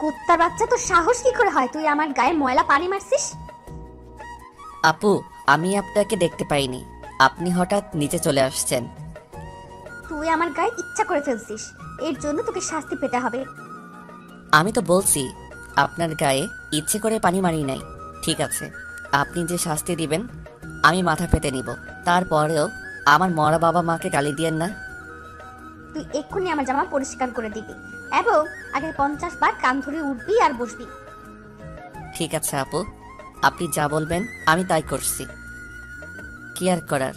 কুত্তার বাচ্চা, তো সাহস কি করে হয় তুই আমার গায়ে ময়লা পানি মারছিস? আপু, আমি আপনাকে দেখতে পাইনি, আপনি হঠাৎ নিচে চলে আসছেন। তুই আমার গায়ে ইচ্ছা করে ফেলছিস, এর জন্য তোকে শাস্তি পেতে হবে। আমি তো বলছি আপনার গায়ে ইচ্ছে করে পানি মারি নাই। ঠিক আছে, আপনি যে শাস্তি দিবেন আমি মাথা পেতে নিব, তারপরেও আমার মরা বাবা মাকে গালি দিয়েন না। তুই এক্ষুনি আমার জামা পরিষ্কার করে দিবি এবং আগে 50 বার কান ধরে উঠবি আর বসবি। ঠিক আছে আপু, আপনি যা বলবেন আমি তাই করছি। কি আর করার,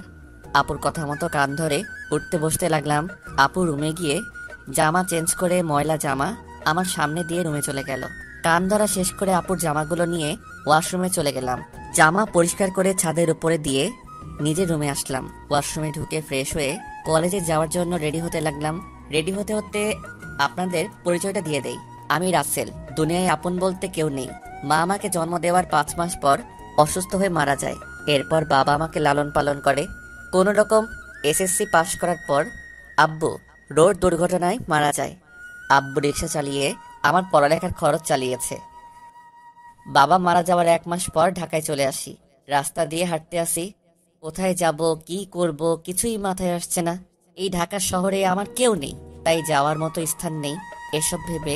আপুর কথা মতো কান ধরে উঠতে বসতে লাগলাম। আপু রুমে গিয়ে জামা চেঞ্জ করে ময়লা জামা আমার সামনে দিয়ে রুমে চলে গেল। কান ধরা শেষ করে আপুর জামাগুলো নিয়ে ওয়াশরুমে চলে গেলাম। জামা পরিষ্কার করে ছাদের উপরে দিয়ে নিজের রুমে আসলাম। ওয়াশরুমে ঢুকে ফ্রেশ হয়ে কলেজে যাওয়ার জন্য রেডি হতে লাগলাম। রেডি হতে হতে আপনাদের পরিচয়টা দিয়ে দেই, আমি রাসেল। দুনিয়ায় আপন বলতে কেউ নেই। মা আমাকে জন্ম দেওয়ার 5 মাস পর অসুস্থ হয়ে মারা যায়। এরপর বাবা আমাকে লালন পালন করে। কোনো রকম এসএসসি পাশ করার পর আব্বু রোড দুর্ঘটনায় মারা যায়। আব্বু রিক্সা চালিয়ে আমার পড়ালেখার খরচ চালিয়েছে। বাবা মারা যাওয়ার 1 মাস পর ঢাকায় চলে আসি। রাস্তা দিয়ে হাঁটতে আসি, কোথায় যাব কি করব কিছুই মাথায় আসছে না। এই ঢাকা শহরে আমার কেউ নেই, তাই যাওয়ার মতো স্থান নেই। এসব ভেবে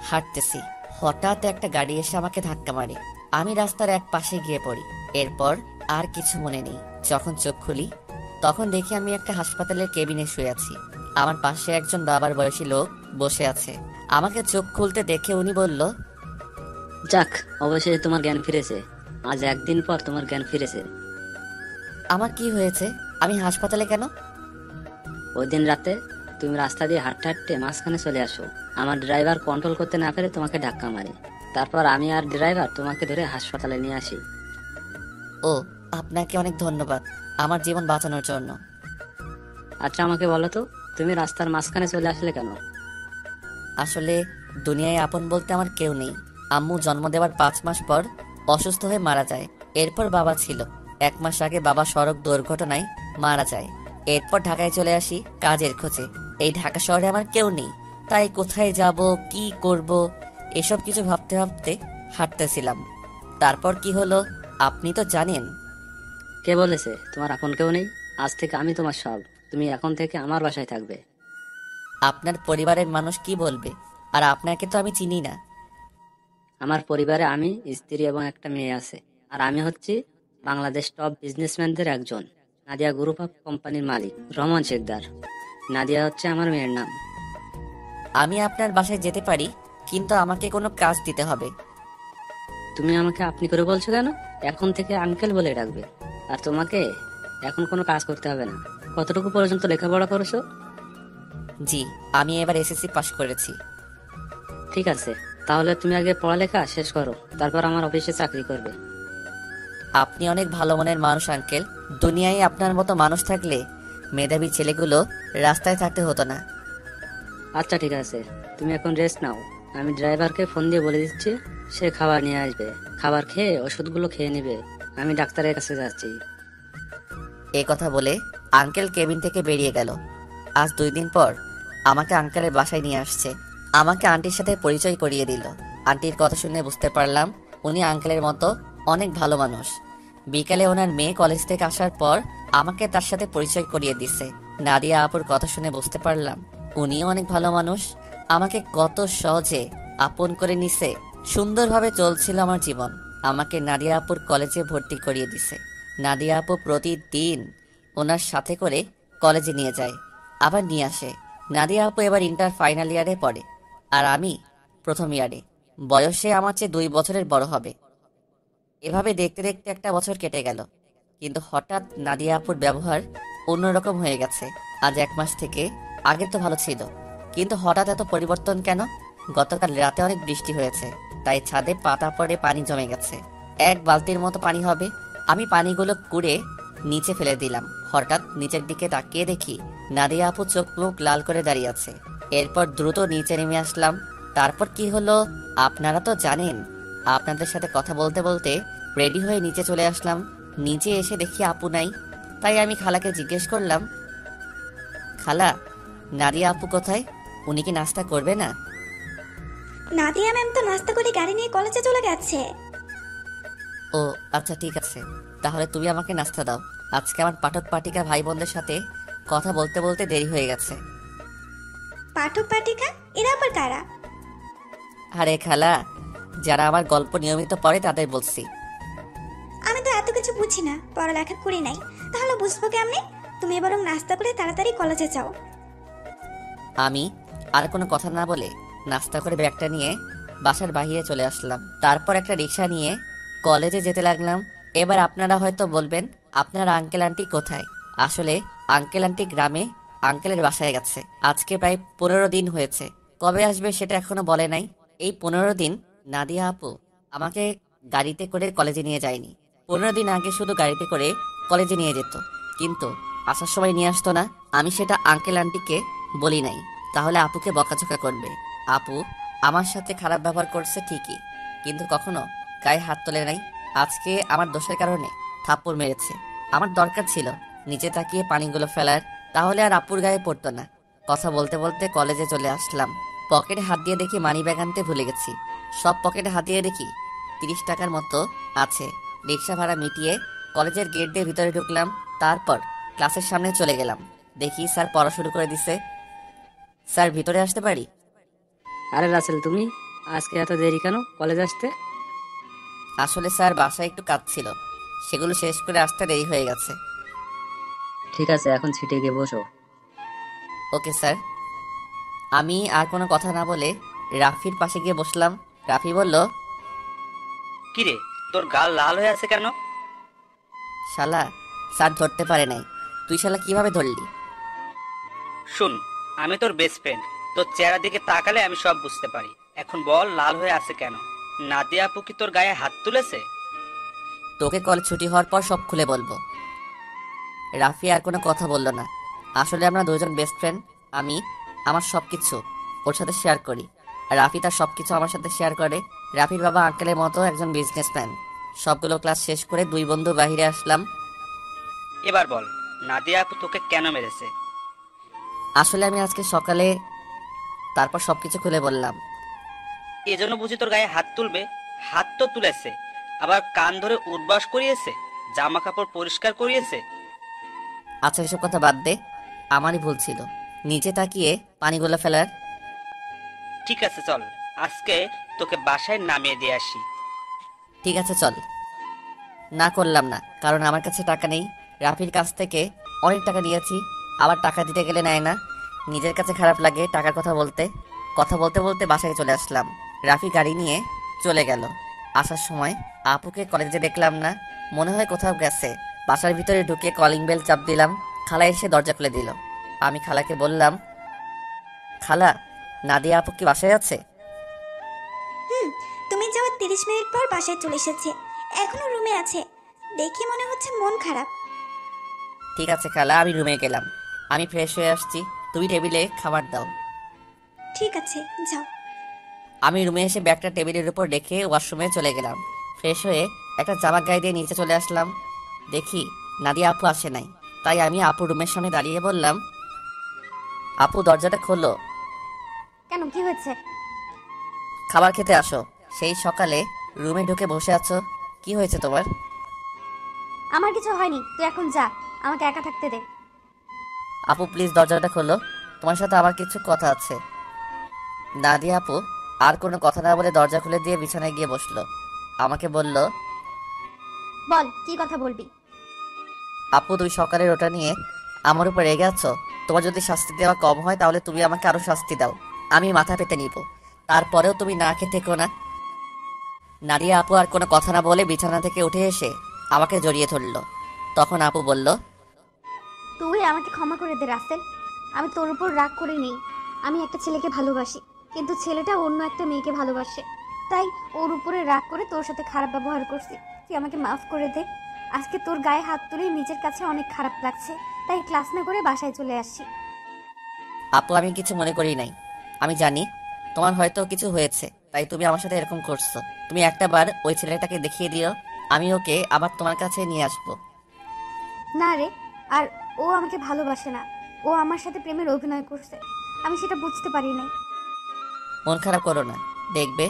হাঁটতেছি, হঠাৎ একটা গাড়ি এসে আমাকে ধাক্কা মারে। আমি রাস্তার এক পাশে গিয়ে পড়ি। এরপর আর কিছু মনে নেই। যখন চোখ খুলি তখন দেখি আমি একটা হাসপাতালের কেবিনে শুয়ে আছি। আমার পাশে একজন বাবার বয়সী লোক বসে আছে। আমাকে চোখ খুলতে দেখে উনি বলল, যাক, অবশেষে তোমার জ্ঞান ফিরেছে। আজ 1 দিন পর তোমার জ্ঞান ফিরেছে। আমার কি হয়েছে? আমি হাসপাতালে কেন? ওই দিন রাতে তুমি রাস্তা দিয়ে হাঁটতে হাঁটতে মাঝখানে চলে আসো। আমার ড্রাইভার কন্ট্রোল করতে না পেরে তোমাকে ধাক্কা মারে। তারপর আমি আর ড্রাইভার তোমাকে ধরে হাসপাতালে নিয়ে আসি। ও, আপনাকে অনেক ধন্যবাদ আমার জীবন বাঁচানোর জন্য। আচ্ছা, আমাকে বলো তো, তুমি রাস্তার মাঝখানে চলে আসলে কেন? আসলে দুনিয়ায় আপন বলতে আমার কেউ নেই। আম্মু জন্ম দেওয়ার 5 মাস পর অসুস্থ হয়ে মারা যায়। এরপর বাবা ছিল। 1 মাস আগে বাবা সড়ক দুর্ঘটনায় মারা যায়। এরপর ঢাকায় চলে আসি কাজের খোঁজে। এই ঢাকা শহরে আমার কেউ নেই, তাই কোথায় যাব কি করব এসব কিছু ভাবতে ভাবতে হাঁটতেছিলাম। তারপর কি হলো আপনি তো জানেন। কে বলেছে তোমার আপন কেউ নেই? আজ থেকে আমি তোমার সব। তুমি এখন থেকে আমার বাসায় থাকবে। আপনার পরিবারের মানুষ কি বলবে? আর আপনাকে তো আমি চিনি না। আমার পরিবারে আমি, স্ত্রী এবং একটা মেয়ে আছে। আর আমি হচ্ছি বাংলাদেশ টপ বিজনেসম্যানদের একজন, নাদিয়া গ্রুপ অফ কোম্পানির মালিক রহমান শেখদার। নাদিয়া হচ্ছে আমার মেয়ের নাম। আমি আপনার বাসায় যেতে পারি, কিন্তু আমাকে কোনো কাজ দিতে হবে। তুমি আমাকে আপনি করে বলছো কেন? এখন থেকে আঙ্কেল বলে ডাকবে। আর তোমাকে এখন কোনো কাজ করতে হবে না। কতটুকু পর্যন্ত লেখাপড়া করেছো? জি, আমি এবার এসএসসি পাশ করেছি। ঠিক আছে, তাহলে তুমি আগে পড়ালেখা শেষ করো, তারপর আমার অফিসে চাকরি করবে। আপনি অনেক ভালো মনের মানুষ আঙ্কেল। দুনিয়ায় আপনার মতো মানুষ থাকলে মেধাবী ছেলেগুলো রাস্তায় থাকতে হতো না। আচ্ছা ঠিক আছে, তুমি এখন রেস্ট নাও। আমি ড্রাইভারকে ফোন দিয়ে বলে দিচ্ছি, সে খাবার নিয়ে আসবে। খাবার খেয়ে ওষুধগুলো খেয়ে নেবে। আমি ডাক্তারের কাছে যাচ্ছি। এই কথা বলে আঙ্কেল কেবিন থেকে বেরিয়ে গেল। আজ 2 দিন পর আমাকে আঙ্কেলের বাসায় নিয়ে আসছে। আমাকে আন্টির সাথে পরিচয় করিয়ে দিল। আন্টির কথা শুনে বুঝতে পারলাম উনি আঙ্কেলের মতো অনেক ভালো মানুষ। বিকালে ওনার মেয়ে কলেজ থেকে আসার পর আমাকে তার সাথে পরিচয় করিয়ে দিছে। নাদিয়া আপুর কথা শুনে বুঝতে পারলাম উনিও অনেক ভালো মানুষ। আমাকে কত সহজে আপন করে নিছে। সুন্দরভাবে চলছিল আমার জীবন। আমাকে নাদিয়া আপুর কলেজে ভর্তি করিয়ে দিছে। নাদিয়া আপু প্রতিদিন ওনার সাথে করে কলেজে নিয়ে যায়, আবার নিয়ে আসে। নাদিয়া আপু এবার ইন্টার ফাইনাল ইয়ারে পড়ে, আর আমি প্রথম ইয়ারে। বয়সে আমার চেয়ে 2 বছরের বড় হবে। এভাবে দেখতে দেখতে একটা বছর কেটে গেল, কিন্তু হঠাৎ নাদিয়া আপুর ব্যবহার অন্যরকম হয়ে গেছে। আজ 1 মাস থেকে, আগে তো ভালো ছিল, কিন্তু হঠাৎ এত পরিবর্তন কেন? গতকাল রাতে অনেক বৃষ্টি হয়েছে, তাই ছাদে পাতা পড়ে পানি জমে গেছে। 1 বালতির মতো পানি হবে। আমি পানিগুলো কুড়ে নিচে ফেলে দিলাম। হঠাৎ নিচের দিকে তাকিয়ে দেখি নাদিয়া আপু চোখ মুখ লাল করে দাঁড়িয়ে আছে। এরপর দ্রুত নিচে নেমে আসলাম। তারপর কি হলো আপনারা তো জানেন। আপনাদের সাথে কথা বলতে বলতে রেডি হয়ে নিচে চলে আসলাম। নিচে এসে দেখি আপু নাই, তাই আমি খালাকে জিজ্ঞেস করলাম, খালা, নাদিয়া আপু কোথায়? উনি কি নাস্তা করবে না? নাদিয়া ম্যাম তো নাস্তা করে গাড়ি নিয়ে কলেজে চলে গেছে। ও আচ্ছা ঠিক আছে, তাহলে তুমি আমাকে নাস্তা দাও। আজকে আমার পাঠক পাঠিকা ভাই বোনদের সাথে কথা বলতে বলতে দেরি হয়ে গেছে। পাঠক পাঠিকা এরা আবার কারা? আরে খালা, যারা আমার গল্প নিয়মিত পড়ে তাদের বলছি। আমি তো এত কিছু বুঝি না, পড়ালেখা করি নাই, তাহলে বুঝবো কেমনে? তুমি বরং নাস্তা করে তাড়াতাড়ি কলেজে যাও। আমি আর কোনো কথা না বলে নাস্তা করে ব্যাগটা নিয়ে বাসার বাইরে চলে আসলাম। তারপর একটা রিক্সা নিয়ে কলেজে যেতে লাগলাম। এবার আপনারা হয়তো বলবেন, আপনার আঙ্কেল আন্টি কোথায়? আসলে আঙ্কেল আন্টি গ্রামে আঙ্কেলের বাসায় গেছে। আজকে প্রায় 15 দিন হয়েছে। কবে আসবে সেটা এখনো বলে নাই। এই 15 দিন নাদিয়া আপু আমাকে গাড়িতে করে কলেজে নিয়ে যায়নি। 15 দিন আগে শুধু গাড়িতে করে কলেজে নিয়ে যেত, কিন্তু আসার সময় নিয়ে আসতো না। আমি সেটা আঙ্কেল আন্টিকে বলি নাই, তাহলে আপুকে বকাঝকা করবে। আপু আমার সাথে খারাপ ব্যবহার করছে ঠিকই, কিন্তু কখনো গায়ে হাত তোলে নাই। আজকে আমার দোষের কারণে থাপ্পড় মেরেছে। আমার দরকার ছিল নিচে তাকিয়ে পানিগুলো ফেলার, তাহলে আর আপুর গায়ে পড়তো না। কথা বলতে বলতে কলেজে চলে আসলাম। পকেটে হাত দিয়ে দেখি মানি ব্যাগ আনতে ভুলে গেছি। সব পকেটে হাত দিয়ে দেখি 30 টাকার মতো আছে। রিক্সা ভাড়া মিটিয়ে কলেজের গেট দিয়ে ভিতরে ঢুকলাম। তারপর ক্লাসের সামনে চলে গেলাম। দেখি স্যার পড়া শুরু করে দিছে। স্যার ভিতরে আসতে পারি? আরে রাসেল, তুমি আজকে এত দেরি কেন কলেজ আসতে? আসলে স্যার বাসায় একটু কাজ ছিল, সেগুলো শেষ করে আসতে দেরি হয়ে গেছে। ঠিক আছে, এখন ছিটে গিয়ে বসো। Okay sir. আমি আর কোনো কথা না বলে রাফির পাশে গিয়ে বসলাম। রাফি বলল, কিরে, তোর গাল লাল হয়ে আছে কেন? শালা, স্যার ধরতে পারে নাই। তুই শালা কিভাবে ধরলি? শুন, আমি তোর বেস্ট ফ্রেন্ড, তোর চেহারা দিকে তাকালে আমি সব বুঝতে পারি। এখন বল, লাল হয়ে আছে কেন? নাদিয়া আপু কি তোর গায়ে হাত তুলেছে? তোকে কলেজ ছুটি হওয়ার পর সব খুলে বলবো। রাফি আর কোনো কথা বলল না। আসলে আমরা দুজন বেস্ট ফ্রেন্ড। আমি আমার সবকিছু ওর সাথে শেয়ার করি, আর রাফি তার সবকিছু আমার সাথে শেয়ার করে। রাফির বাবা আঙ্কেলের মতো একজন বিজনেসম্যান। সবগুলো ক্লাস শেষ করে দুই বন্ধু বাইরে আসলাম। এবার বল, নাদিয়া আপু তোকে কেন মেরেছে? আসলে আমি আজকে সকালে, তারপর সবকিছু খুলে বললাম। এজন্য বুঝি তোর গায়ে হাত তুলবে? হাত তো তুলেছে, আবার কান ধরে উঠবাস করিয়েছে, জামা কাপড় পরিষ্কার করিয়েছে। আচ্ছা এসব কথা বাদ দে, আমারই ভুল ছিল নিচে তাকিয়ে পানিগুলো ফেলার। ঠিক আছে চল, আজকে তোকে বাসায় নামিয়ে দিয়ে আসি। ঠিক আছে চল। না করলাম না, কারণ আমার কাছে টাকা নেই। রাফির কাছ থেকে অনেক টাকা নিয়েছি, আবার টাকা দিতে গেলে নেয় না। নিজের কাছে খারাপ লাগে টাকার কথা বলতে। কথা বলতে বলতে বাসায় চলে আসলাম। রাফি গাড়ি নিয়ে চলে গেল। আসার সময় আপুকে কলেজে দেখলাম না, মনে হয় কোথাও গেছে। বাসার ভিতরে ঢুকে কলিং বেল চাপ দিলাম। খালা এসে দরজা খুলে দিল। আমি খালাকে বললাম, খালা, নাদিয়া আপু কি বাসায় আছে? তুমি যাওয়ার 30 মিনিট পর বাসায় চলে এসেছে, এখনো রুমে আছে। দেখি মনে হচ্ছে মন খারাপ। ঠিক আছে খালা, আমি রুমে গেলাম। আমি ফ্রেশ হয়ে আসছি, তুমি টেবিলে খাবার দাও। ঠিক আছে, যাও। আমি রুমে এসে ব্যাগটা টেবিলের উপর রেখে ওয়াশরুমে চলে গেলাম। ফ্রেশ হয়ে একটা জামা গায়ে দিয়ে নিচে চলে আসলাম। দেখি নাদিয়া আপু আসে নাই, তাই আমি আপু রুমের সামনে দাঁড়িয়ে বললাম, আপু দরজাটা খোলো। কেন, কি হয়েছে? খাবার খেতে আসো। সেই সকালে রুমে ঢুকে বসে আছো, কি হয়েছে তোমার? আমার কিছু হয়নি, তুই এখন যা, আমাকে একা থাকতে দে। আপু প্লিজ দরজাটা খোলো, তোমার সাথে আমার কিছু কথা আছে। নাদিয়া আপু আর কোনো কথা না বলে দরজা খুলে দিয়ে বিছানায় গিয়ে বসলো। আমাকে বলল, বল, কি কথা বলবি? আপু তুমি সকালের ওটা নিয়ে আমার উপর রেগে আছো। তোমার যদি শাস্তি দেওয়া কম হয় তাহলে তুমি আমাকে আরো শাস্তি দাও, আমি মাথা পেতে নিব। তারপরেও তুমি না খেতে থেকো না। নাদিয়া আপু আর কোনো কথা না বলে বিছানা থেকে উঠে এসে আমাকে জড়িয়ে ধরলো। তখন আপু বলল, তুই আমাকে ক্ষমা করে দে রাসেল, আমি তোর উপর রাগ করে নেই। আমি একটা ছেলেকে ভালোবাসি, কিন্তু ছেলেটা অন্য একটা মেয়েকে ভালোবাসে, তাই ওর উপরে রাগ করে তোর সাথে খারাপ ব্যবহার করছি। তুই আমাকে মাফ করে দে। আজকে তোর গায়ে হাত তুলে নিজের কাছে অনেক খারাপ লাগছে, তাই ক্লাস না করে বাসায় চলে আসছি। আপু আমি কিছু মনে করি নাই। আমি জানি তোমার হয়তো কিছু হয়েছে, তাই তুমি আমার সাথে এরকম করছো। তুমি একটা বার ওই ছেলেটাকে দেখিয়ে দিও, আমি ওকে আবার তোমার কাছে নিয়ে আসবো। না রে, আর ও আমাকে ভালোবাসে না, ও আমার সাথে প্রেমের অভিনয় করছে। আমি সেটা বুঝতে পারি নাই। মন খারাপ করো না, দেখবে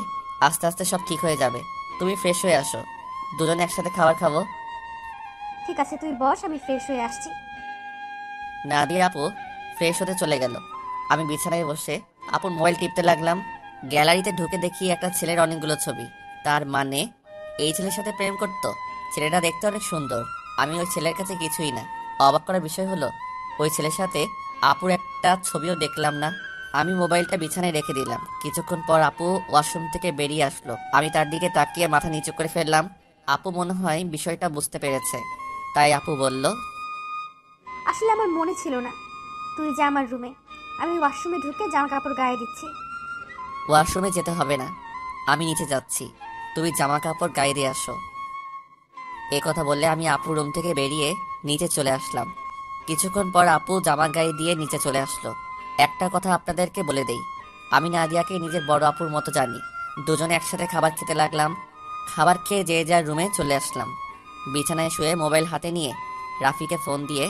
আস্তে আস্তে সব ঠিক হয়ে যাবে। তুমি ফ্রেশ হয়ে আসো, দুজনে একসাথে খাবার খাবো। ঠিক আছে, তুই বস, আমি ফ্রেশ হয়ে আসছি। নাদিয়া আপু ফ্রেশ হতে চলে গেল। আমি বিছানায় বসে আপুর মোবাইল টিপতে লাগলাম। গ্যালারিতে ঢুকে দেখি একটা ছেলের অনেকগুলো ছবি। তার মানে এই ছেলের সাথে প্রেম করতো। ছেলেটা দেখতে অনেক সুন্দর। আমি ওই ছেলের কাছে কিছুই না। অবাক করার বিষয় হলো ওই ছেলের সাথে আপুর একটা ছবিও দেখলাম না। আমি মোবাইলটা বিছানায় রেখে দিলাম। কিছুক্ষণ পর আপু ওয়াশরুম থেকে বেরিয়ে আসলো। আমি তার দিকে তাকিয়ে মাথা নিচু করে ফেললাম। আপু মনে হয় বিষয়টা বুঝতে পেরেছে, তাই আপু বলল, আসলে আমার মনে ছিল না তুই যা আমার রুমে। আমি ওয়াশরুমে ঢুকে জামা কাপড় গায়ে দিচ্ছি। ওয়াশরুমে যেতে হবে না, আমি নিচে যাচ্ছি, তুমি জামা কাপড় গায়ে দিয়ে আসো। এ কথা বললে আমি আপুর রুম থেকে বেরিয়ে নিচে চলে আসলাম। কিছুক্ষণ পর আপু জামা গায়ে দিয়ে নিচে চলে আসলো। একটা কথা আপনাদেরকে বলে দেই, আমি নাদিয়াকে নিজের বড় আপুর মতো জানি। দুজনে একসাথে খাবার খেতে লাগলাম। খাবার খেয়ে যে যার রুমে চলে আসলাম। বিছানায় শুয়ে মোবাইল হাতে নিয়ে রাফিকে ফোন দিয়ে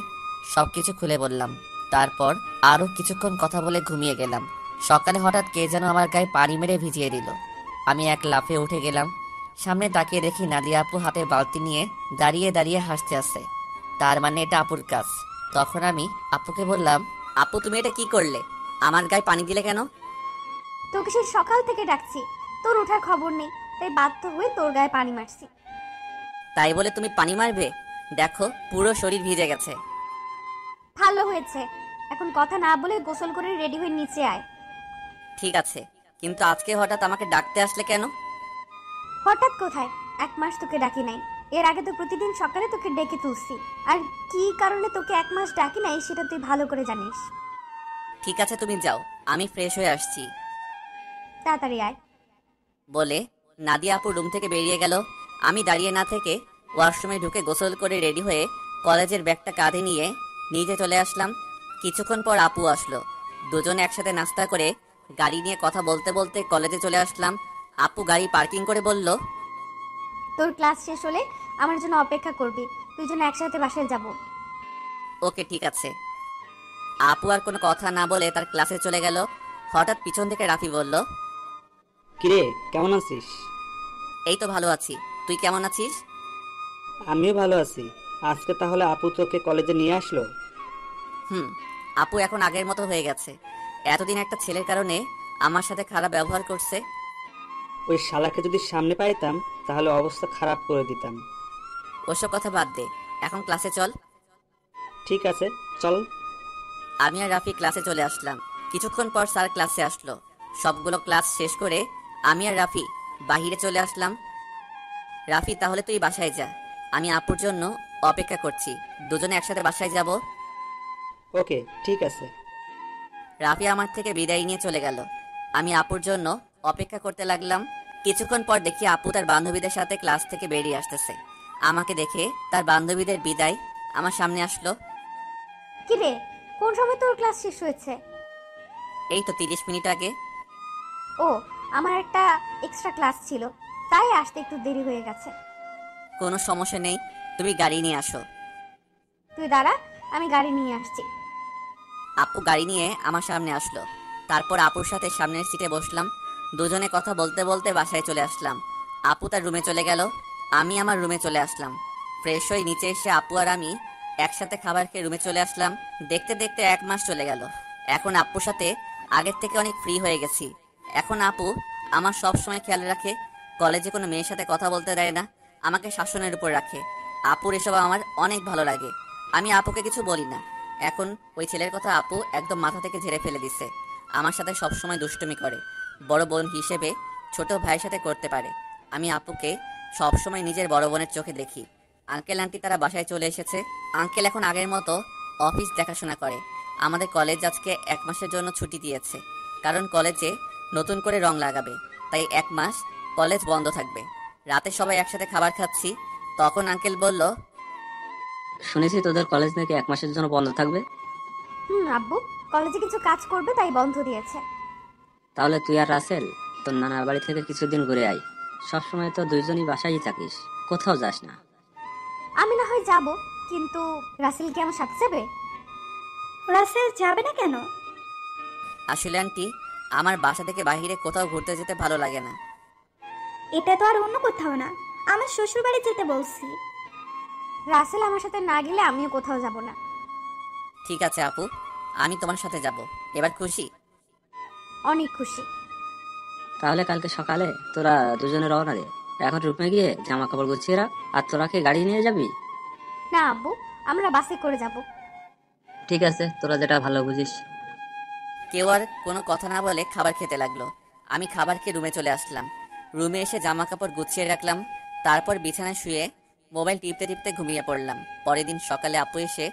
সবকিছু খুলে বললাম। তারপর আরও কিছুক্ষণ কথা বলে ঘুমিয়ে গেলাম। সকালে হঠাৎ কে যেন আমার গায়ে পানি মেরে ভিজিয়ে দিল। আমি এক লাফে উঠে গেলাম। সামনে তাকিয়ে দেখি নাদিয়া আপু হাতে বালতি নিয়ে দাঁড়িয়ে দাঁড়িয়ে হাসতে আসছে। তার মানে এটা আপুর কাজ। তখন আমি আপুকে বললাম, আপু তুমি এটা কি করলে? আমার গায়ে পানি দিলে কেন? তোকে সেই সকাল থেকে ডাকছি, তোর ওঠার খবর নেই, তাই বাধ্য হয়ে তোর গায়ে পানি মারছি। তাই বলে তুমি পানি মারবে? দেখো পুরো শরীর ভিজে গেছে। ভালো হয়েছে, এখন কথা না বলে গোসল করে রেডি হয়ে নিচে আয়। ঠিক আছে, কিন্তু আজকে হঠাৎ আমাকে ডাকতে আসলে কেন? হঠাৎ কোথায়, 1 মাস তোকে ডাকি নাই। এর আগে তো প্রতিদিন সকালে তোকে ডেকে তুলছি। আর কি কারণে তোকে 1 মাস ডাকি নাই সেটা তুই ভালো করে জানিস। ঠিক আছে তুমি যাও, আমি ফ্রেশ হয়ে আসছি। তাড়াতাড়ি আয়। বলে নাদিয়া আপু রুম থেকে বেরিয়ে গেল। আমি দাঁড়িয়ে না থেকে ওয়াশরুমে ঢুকে গোসল করে রেডি হয়ে কলেজের ব্যাগটা কাঁধে নিয়ে নিজে চলে আসলাম। কিছুক্ষণ পর আপু আসলো। দুজনে একসাথে নাস্তা করে গাড়ি নিয়ে কথা বলতে বলতে কলেজে চলে আসলাম। আপু গাড়ি পার্কিং করে বলল, তোর ক্লাস শেষ হলে আমার জন্য অপেক্ষা করবি, দুজনে একসাথে বাসায় যাব। ওকে ঠিক আছে। আপু আর কোনো কথা না বলে তার ক্লাসে চলে গেল। হঠাৎ পিছন থেকে রাফি বলল, কিরে, কেমন আছিস? এই তো ভালো আছি, তুই কেমন আছিস? আমিও ভালো আছি। আজকে তাহলে আপু তোকে কলেজে নিয়ে আসলো? হুম, আপু এখন আগের মতো হয়ে গেছে। এতদিন একটা ছেলের কারণে আমার সাথে খারাপ ব্যবহার করছে। ওই শালাকে যদি সামনে পাইতাম তাহলে অবস্থা খারাপ করে দিতাম। ওসব কথা বাদ দে, এখন ক্লাসে চল। ঠিক আছে, চল। আমি আর রাফি ক্লাসে চলে আসলাম। কিছুক্ষণ পর স্যার ক্লাসে আসলো। সবগুলো ক্লাস শেষ করে আমি আর রাফি বাহিরে চলে আসলাম। রাফি তাহলে তুই বাসায় যা, আমি আপুর জন্য অপেক্ষা করছি। দুজনে একসাথে বাসায় যাব। ওকে ঠিক আছে। রাফি আমার থেকে বিদায় নিয়ে চলে গেল। আমি আপুর জন্য অপেক্ষা করতে লাগলাম। কিছুক্ষণ পর দেখি আপু তার বান্ধবীদের সাথে ক্লাস থেকে বেরিয়ে আসতেছে। আমাকে দেখে তার বান্ধবীদের বিদায় আমার সামনে আসলো। কি রে, কোন সময় তোর ক্লাস শেষ হয়েছে? এই তো 30 মিনিট আগে। ও, আমার একটা এক্সট্রা ক্লাস ছিল, তাই আসতে একটু দেরি হয়ে গেছে। কোনো সমস্যা নেই, তুমি গাড়ি নিয়ে আসো। তুই দাঁড়া, আমি গাড়ি নিয়ে আসছি। আপু গাড়ি নিয়ে আমার সামনে আসলো। তারপর আপুর সাথে সামনের সিটে বসলাম। দুজনে কথা বলতে বলতে বাসায় চলে আসলাম। আপু তার রুমে চলে গেল, আমি আমার রুমে চলে আসলাম। ফ্রেশ হয়ে নিচে এসে আপু আর আমি একসাথে খাবার খেয়ে রুমে চলে আসলাম। দেখতে দেখতে 1 মাস চলে গেল। এখন আপুর সাথে আগের থেকে অনেক ফ্রি হয়ে গেছি। এখন আপু আমার সব সময় খেয়াল রাখে। কলেজে কোনো মেয়ের সাথে কথা বলতে দেয় না, আমাকে শাসনের উপর রাখে। আপুর এসব আমার অনেক ভালো লাগে। আমি আপুকে কিছু বলি না। এখন ওই ছেলের কথা আপু একদম মাথা থেকে ঝেড়ে ফেলে দিছে। আমার সাথে সব সময় দুষ্টুমি করে, বড় বোন হিসেবে ছোট ভাইয়ের সাথে করতে পারে। আমি আপুকে সব সময় নিজের বড় বোনের চোখে দেখি। আঙ্কেল আন্টি তারা বাসায় চলে এসেছে। আঙ্কেল এখন আগের মতো অফিস দেখাশোনা করে। আমাদের কলেজ আজকে 1 মাসের জন্য ছুটি দিয়েছে, কারণ কলেজে নতুন করে রং লাগাবে, তাই 1 মাস কলেজ বন্ধ থাকবে। রাতে সবাই একসাথে খাবার খাচ্ছি, তখন আঙ্কেল বলল, শুনেছি তোদের কলেজ নাকি 1 মাসের জন্য বন্ধ থাকবে। আব্বু কলেজে কিছু কাজ করবে তাই বন্ধ দিয়েছে। তাহলে তুই আর রাসেল তোর নানার বাড়ি থেকে কিছুদিন ঘুরে আয়। সবসময় তো দুইজনই বাসায় থাকিস, কোথাও যাস না। আমি না হয় যাব, কিন্তু রাসেল কি আমার সাথে যাবে? রাসেল যাবে না কেন? আসলে আন্টি আমার বাসা থেকে বাইরে কোথাও ঘুরতে যেতে ভালো লাগে না। এটা তো আর অন্য কোথাও না, আমার শ্বশুর বাড়ি যেতে বলছি। রাসেল আমার সাথে না গেলে আমিও কোথাও যাব না। ঠিক আছে আপু, আমি তোমার সাথে যাব। এবার খুশি? অনেক খুশি। তাহলে কালকে সকালে তোরা দুজনে রওনা দে। এখন রুমে গিয়ে জামা কাপড় গুছিয়ে রাখ। আর তোরা কি গাড়ি নিয়ে যাবি? না আব্বু, আমরা বাসে করে যাব। ঠিক আছে, তোরা যেটা ভালো বুঝিস। কেউ আর কোনো কথা না বলে খাবার খেতে লাগলো। আমি খাবার খেয়ে রুমে চলে আসলাম। রুমে এসে জামা কাপড় গুছিয়ে রাখলাম। তারপর বিছানায় শুয়ে মোবাইল টিপতে টিপতে ঘুমিয়ে পড়লাম। পরের দিন সকালে আপু এসে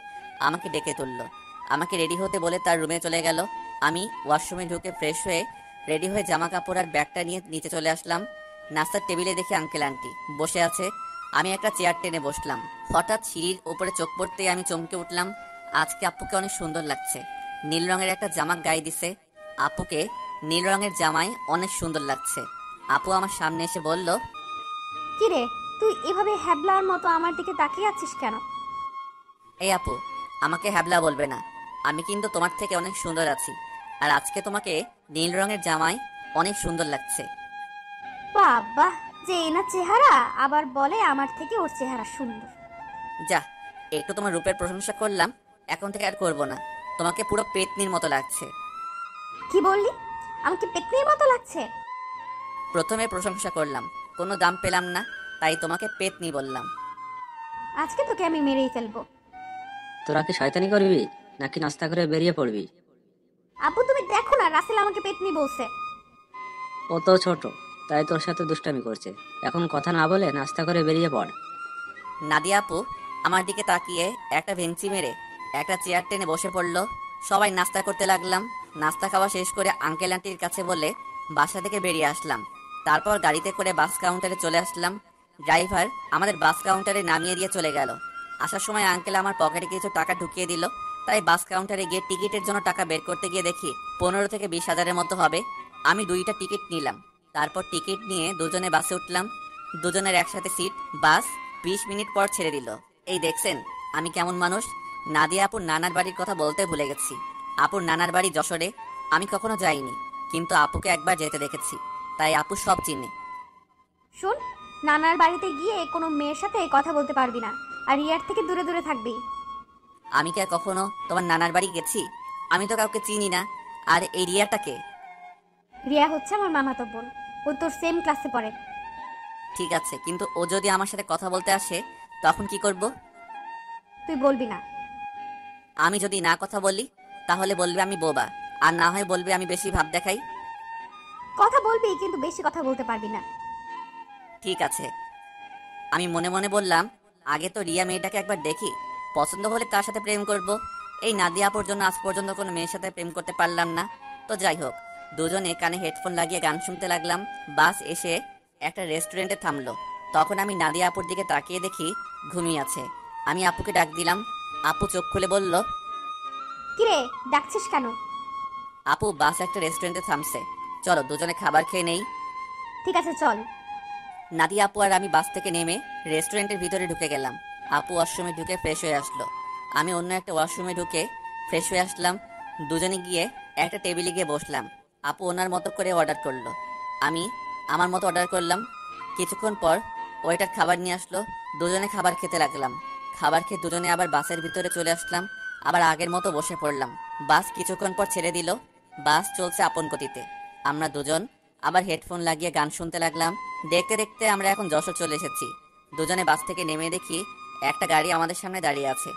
আমাকে ডেকে তুললো। আমাকে রেডি হতে বলে তার রুমে চলে গেল। আমি ওয়াশরুমে ঢুকে ফ্রেশ হয়ে রেডি হয়ে জামা কাপড় আর ব্যাগটা নিয়ে নিচে চলে আসলাম। নাস্তার টেবিলে দেখি আঙ্কেল আন্টি বসে আছে। আমি একটা চেয়ার টেনে বসলাম। হঠাৎ সিঁড়ির উপরে চোখ পড়তেই আমি চমকে উঠলাম। আজকে আপুকে অনেক সুন্দর লাগছে। নীল রঙের একটা জামা গায়ে দিছে। আপুকে নীল রঙের জামায় অনেক সুন্দর লাগছে। আপু আমার সামনে এসে বলল, কি রে, তুই এভাবে হ্যাবলার মতো আমার দিকে তাকিয়ে আছিস কেন? এই আপু, আমাকে হ্যাবলা বলবে না। আমি কিন্তু তোমার থেকে অনেক সুন্দর আছি। আর আজকে তোমাকে নীল রঙের জামায় অনেক সুন্দর লাগছে। বাবা, যে এনার চেহারা, আবার বলে আমার থেকে ওর চেহারা সুন্দর। যা, একটু তোমার রূপের প্রশংসা করলাম, এখন থেকে আর করব না। তোমাকে পুরো পেতনির মতো লাগছে। কি বললি? আমাকে পেতনির মতো লাগছে? প্রথমে প্রশংসা করলাম, কোনো দাম পেলাম না, তাই তোমাকে পেতনি বললাম। আজকে তোকে আমি মেরেই ফেলবো। তোরা কি শয়তানি করবি নাকি নাস্তা করে বেরিয়ে পড়বি? আব্বু তুমি দেখো না, রাসেল আমাকে পেতনি বলছে। ও তো ছোট, তাই তোর সাথে দুষ্টামি করছে। এখন কথা না বলে নাস্তা করে বেরিয়ে পড়। নাদিয়া আপু আমার দিকে তাকিয়ে একটা ভেঞ্চি মেরে একটা চেয়ার টেনে বসে পড়লো। সবাই নাস্তা করতে লাগলাম। নাস্তা খাওয়া শেষ করে আঙ্কেল আন্টির কাছে বলে বাসা থেকে বেরিয়ে আসলাম। তারপর গাড়িতে করে বাস কাউন্টারে চলে আসলাম। ড্রাইভার আমাদের বাস কাউন্টারে নামিয়ে দিয়ে চলে গেল। আসার সময় আঙ্কেল আমার পকেটে কিছু টাকা ঢুকিয়ে দিল। তাই বাস কাউন্টারে গিয়ে টিকিটের জন্য টাকা বের করতে গিয়ে দেখি 15 থেকে 20 হাজারের মতো হবে। আমি 2টা টিকিট নিলাম। তারপর টিকিট নিয়ে দুজনে বাসে উঠলাম। দুজনের একসাথে সিট। বাস 20 মিনিট পর ছেড়ে দিল। এই দেখছেন আমি কেমন মানুষ। নাদিয়া আপুর নানার বাড়ির কথা বলতে ভুলে গেছি। আপুর নানার বাড়ি যশোরে। আমি কখনো যাইনি, কিন্তু আপুকে একবার যেতে দেখেছি, তাই আপু সব চিনে। শোন, নানার বাড়িতে গিয়ে কোনো মেয়ের সাথে কথা বলতে পারবি না, আর রিয়ার থেকে দূরে দূরে থাকবি। আমি কি আর কখনো তোমার নানার বাড়ি গেছি? আমি তো কাউকে চিনি না। আর এই রিয়াটাকে? রিয়া হচ্ছে আমার মামাতো বোন, ও তোর সেম ক্লাসে পড়ে। ঠিক আছে, কিন্তু ও যদি আমার সাথে কথা বলতে আসে তখন কি করব? তুই বলবি না। আমি যদি না কথা বলি তাহলে বলবে আমি বোবা, আর না হয় বলবে আমি বেশি ভাব দেখাই। কথা বলবি, কিন্তু বেশি কথা বলতে পারবি না। ঠিক আছে। আমি মনে মনে বললাম, আগে তো রিয়া মেয়েটাকে একবার দেখি, পছন্দ হলে তার সাথে প্রেম করব। এই নাদিয়া আপুর জন্য আজ পর্যন্ত কোনো মেয়ের সাথে প্রেম করতে পারলাম না। তো যাই হোক, দুজনে কানে হেডফোন লাগিয়ে গান শুনতে লাগলাম। বাস এসে একটা রেস্টুরেন্টে থামলো। তখন আমি নাদিয়া আপুর দিকে তাকিয়ে দেখি ঘুমিয়ে আছে। আমি আপুকে ডাক দিলাম। আপু চোখ খুলে বলল, কিরে, ডাকছিস কেন? আপু বাস একটা রেস্টুরেন্টে থামছে, চলো দুজনে খাবার খেয়ে নেই। ঠিক আছে, চল। নাদিয়া আপু আর আমি বাস থেকে নেমে রেস্টুরেন্টের ভিতরে ঢুকে গেলাম। আপু ওয়াশরুমে ঢুকে ফ্রেশ হয়ে আসলো। আমি অন্য একটা ওয়াশরুমে ঢুকে ফ্রেশ হয়ে আসলাম। দুজনে গিয়ে একটা টেবিলে গিয়ে বসলাম। আপু ওনার মতো করে অর্ডার করলো, আমি আমার মতো অর্ডার করলাম। কিছুক্ষণ পর ওয়েটার খাবার নিয়ে আসলো। দুজনে খাবার খেতে লাগলাম। খাবার খেয়ে দুজনে আবার বাসের ভিতরে চলে আসলাম। আবার আগের মতো বসে পড়লাম। বাস কিছুক্ষণ পর ছেড়ে দিল। বাস চলছে আপন গতিতে। আমরা দুজন আবার হেডফোন লাগিয়ে গান শুনতে লাগলাম। দেখতে দেখতে আমরা এখন যশোর চলে এসেছি। দুজনে বাস থেকে নেমে দেখি একটা গাড়ি আমাদের সামনে দাঁড়িয়ে আছে,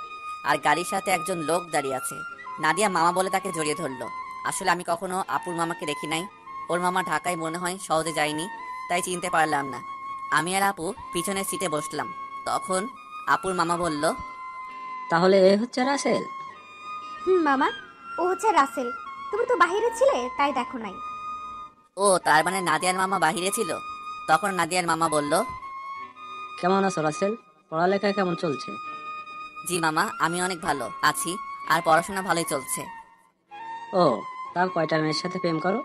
আর গাড়ির সাথে একজন লোক দাঁড়িয়ে আছে। নাদিয়া মামা বলে তাকে জড়িয়ে ধরলো। আসলে আমি কখনো আপুর মামাকে দেখি নাই। ওর মামা ঢাকায় মনে হয় সহজে যায়নি, তাই চিনতে পারলাম না। আমি আর আপু পিছনের সিটে বসলাম। তখন আপুর মামা বলল, তাহলে এ হচ্ছে রাসেল? মামা, ও হচ্ছে রাসেল। তুমি তো বাইরে ছিলে, তাই দেখো নাই। ও তার মানে নাদিয়ার মামা বাহিরে ছিল। তখন নাদিয়ার মামা বলল, কেমন আছো রাসেল? পড়ালেখা কেমন চলছে? জি মামা, আমি অনেক ভালো আছি, আর পড়াশোনা ভালোই চলছে। ও, তা কয়টা মেয়ের সাথে প্রেম করো?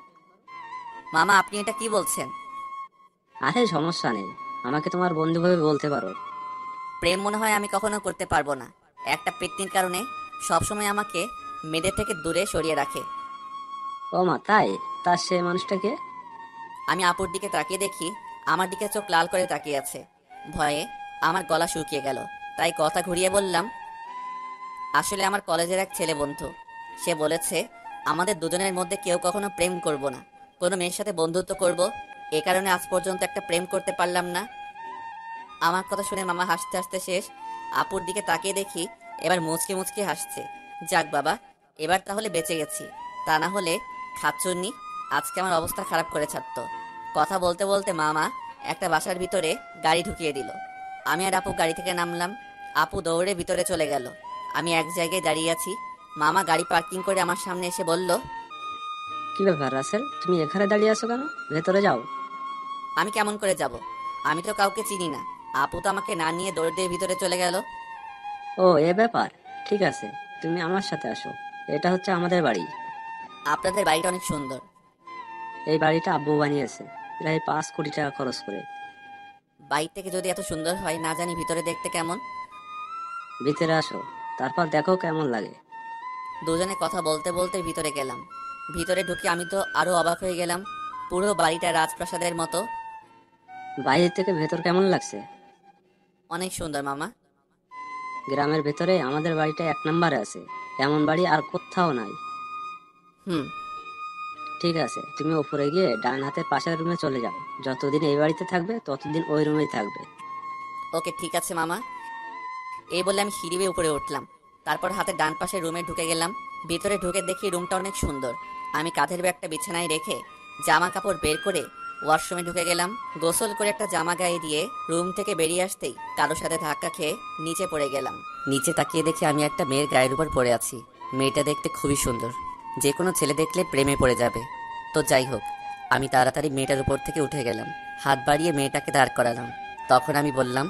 মামা আপনি এটা কি বলছেন? আরে সমস্যা নেই, আমাকে তোমার বন্ধু ভাবে বলতে পারো। প্রেম মনে হয় আমি কখনো করতে পারবো না। একটা পেতনির কারণে সবসময় আমাকে মেয়েদের থেকে দূরে সরিয়ে রাখে। ও মা, তাই? তার সে মানুষটাকে? আমি আপুর দিকে তাকিয়ে দেখি আমার দিকে চোখ লাল করে তাকিয়ে আছে। ভয়ে আমার গলা শুকিয়ে গেল, তাই কথা ঘুরিয়ে বললাম, আসলে আমার কলেজের এক ছেলে বন্ধু। সে বলেছে আমাদের দুজনের মধ্যে কেউ কখনো প্রেম করব না, কোনো মেয়ের সাথে বন্ধুত্ব করব। এ কারণে আজ পর্যন্ত একটা প্রেম করতে পারলাম না। আমার কথা শুনে মামা হাসতে হাসতে শেষ। আপুর দিকে তাকিয়ে দেখি এবার মুচকি মুচকি হাসছে। যাক বাবা, এবার তাহলে বেঁচে গেছি। তা না হলে খাচ্চুন্নি আজকে আমার অবস্থা খারাপ করে ছাড়তো। কথা বলতে বলতে মামা একটা বাসার ভিতরে গাড়ি ঢুকিয়ে দিল। আমি আর আপু গাড়ি থেকে নামলাম। আপু দৌড়ে ভিতরে চলে গেল। আমি এক জায়গায় দাঁড়িয়ে আছি। মামা গাড়ি পার্কিং করে আমার সামনে এসে বলল, কি ব্যাপার রাসেল, তুমি এখানে দাঁড়িয়ে আছো কেন? ভেতরে যাও। আমি কেমন করে যাব? আমি তো কাউকে চিনি না। আপু তো আমাকে না নিয়ে দৌড় দিয়ে ভিতরে চলে গেল। ও, এ ব্যাপার। ঠিক আছে, তুমি আমার সাথে আসো। এটা হচ্ছে আমাদের বাড়ি। আপনাদের বাড়িটা অনেক সুন্দর। এই বাড়িটা আব্বু বানিয়েছে প্রায় 5 কোটি টাকা খরচ করে। বাইরে থেকে যদি এত সুন্দর হয়, না জানি ভিতরে দেখতে কেমন। ভিতরে আসো, তারপর দেখো কেমন লাগে। দুজনে কথা বলতে বলতে ভিতরে গেলাম। ভিতরে ঢুকে আমি তো আরো অবাক হয়ে গেলাম। পুরো বাড়িটা রাজপ্রাসাদের মতো। বাইরে থেকে ভেতর কেমন লাগছে? অনেক সুন্দর মামা। গ্রামের ভেতরে আমাদের বাড়িটা 1 নম্বরে আছে। এমন বাড়ি আর কোথাও নাই। হুম। ঠিক আছে, তুমি উপরে গিয়ে ডান হাতের পাশের রুমে চলে যাও। যতদিন এই বাড়িতে থাকবে ততদিন ওই রুমেই থাকবে। ওকে, ঠিক আছে মামা। এই বলে আমি সিঁড়ি বেয়ে উপরে উঠলাম। তারপর হাতে ডান পাশের রুমে ঢুকে গেলাম। ভিতরে ঢুকে দেখি রুমটা অনেক সুন্দর। আমি কাঁধের ব্যাগটা বিছানায় রেখে জামা কাপড় বের করে ওয়াশরুমে ঢুকে গেলাম। গোসল করে একটা জামা গায়ে দিয়ে রুম থেকে বেরিয়ে আসতেই কারোর সাথে ধাক্কা খেয়ে নিচে পড়ে গেলাম। নিচে তাকিয়ে দেখি আমি একটা মেয়ের গায়ের উপর পড়ে আছি। মেয়েটা দেখতে খুবই সুন্দর, যে কোনো ছেলে দেখলে প্রেমে পড়ে যাবে। তো যাই হোক, আমি তাড়াতাড়ি মেয়েটার উপর থেকে উঠে গেলাম। হাত বাড়িয়ে মেয়েটাকে দাঁড় করালাম। তখন আমি বললাম,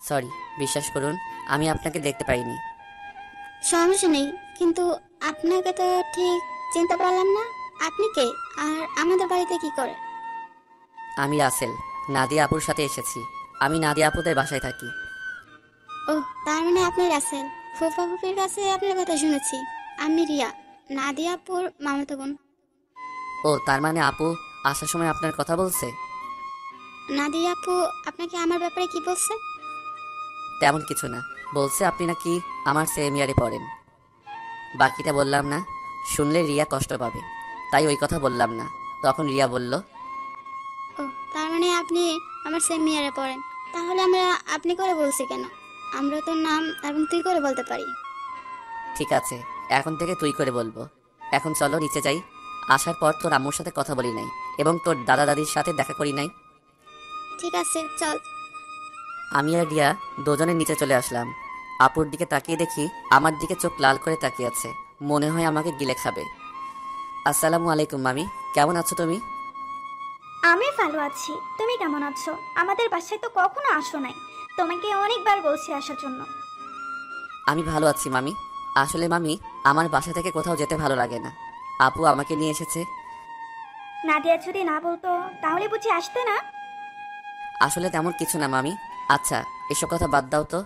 সরি, বিশ্বাস করুন আমি আপনাকে দেখতে পাইনি। সমস্যা নেই, কিন্তু আপনাকে তো ঠিক চিনতে পারলাম না। আপনি কে, আর আমাদের বাড়িতে কি করে? আমি রাসেল, নাদিয়া আপুর সাথে এসেছি। আমি নাদিয়া আপুদের বাসায় থাকি। ও, তার মানে আপনি রাসেল। ফুফা ফুফির কাছে আপনার কথা শুনেছি। আমি রিয়া, নাদিয়াপুর মামাতো বোন। ও, তার মানে আপু আসার সময় আপনার কথা বলছে? নাদিয়া আপু আপনাকে আমার ব্যাপারে কি বলছে? তেমন কিছু না, বলছে আপনি নাকি আমার সেম ইয়ারে পড়েন। বাকিটা বললাম না, শুনলে রিয়া কষ্ট পাবে, তাই ওই কথা বললাম না। তখন রিয়া বলল, ও, তার মানে আপনি আমার সেম ইয়ারে পড়েন। তাহলে আমরা আপনি করে বলছি কেন? আমরা তোর নাম এবং তুই করে বলতে পারি। ঠিক আছে, এখন থেকে তুই করে বলবো। এখন চলো নিচে যাই। আসার পর তোর আম্মুর সাথে কথা বলি নাই এবং তোর দাদা দাদির সাথে দেখা করি নাই। ঠিক আছে, চল। আমি আর রিয়া দুজনে নিচে চলে আসলাম। আপুর দিকে তাকিয়ে দেখি আমার দিকে চোখ লাল করে তাকিয়ে আছে, মনে হয় আমাকে গিলে খাবে। আসসালামু আলাইকুম মামি, কেমন আছো তুমি? আমি ভালো আছি, তুমি কেমন আছো? আমাদের বাসায় তো কখনো আসো নাই, তোমাকে অনেকবার বলছি আসার জন্য। আমি ভালো আছি মামি। আসলে মামি, আমার বাসা থেকে কোথাও যেতে ভালো লাগে না। আপু আমাকে নিয়ে এসেছে। নাদিয়া যদি না বলতো তাহলে বুঝি আসতে না? আসলে তেমন কিছু না মামি। আচ্ছা, এসব কথা বাদ দাও তো।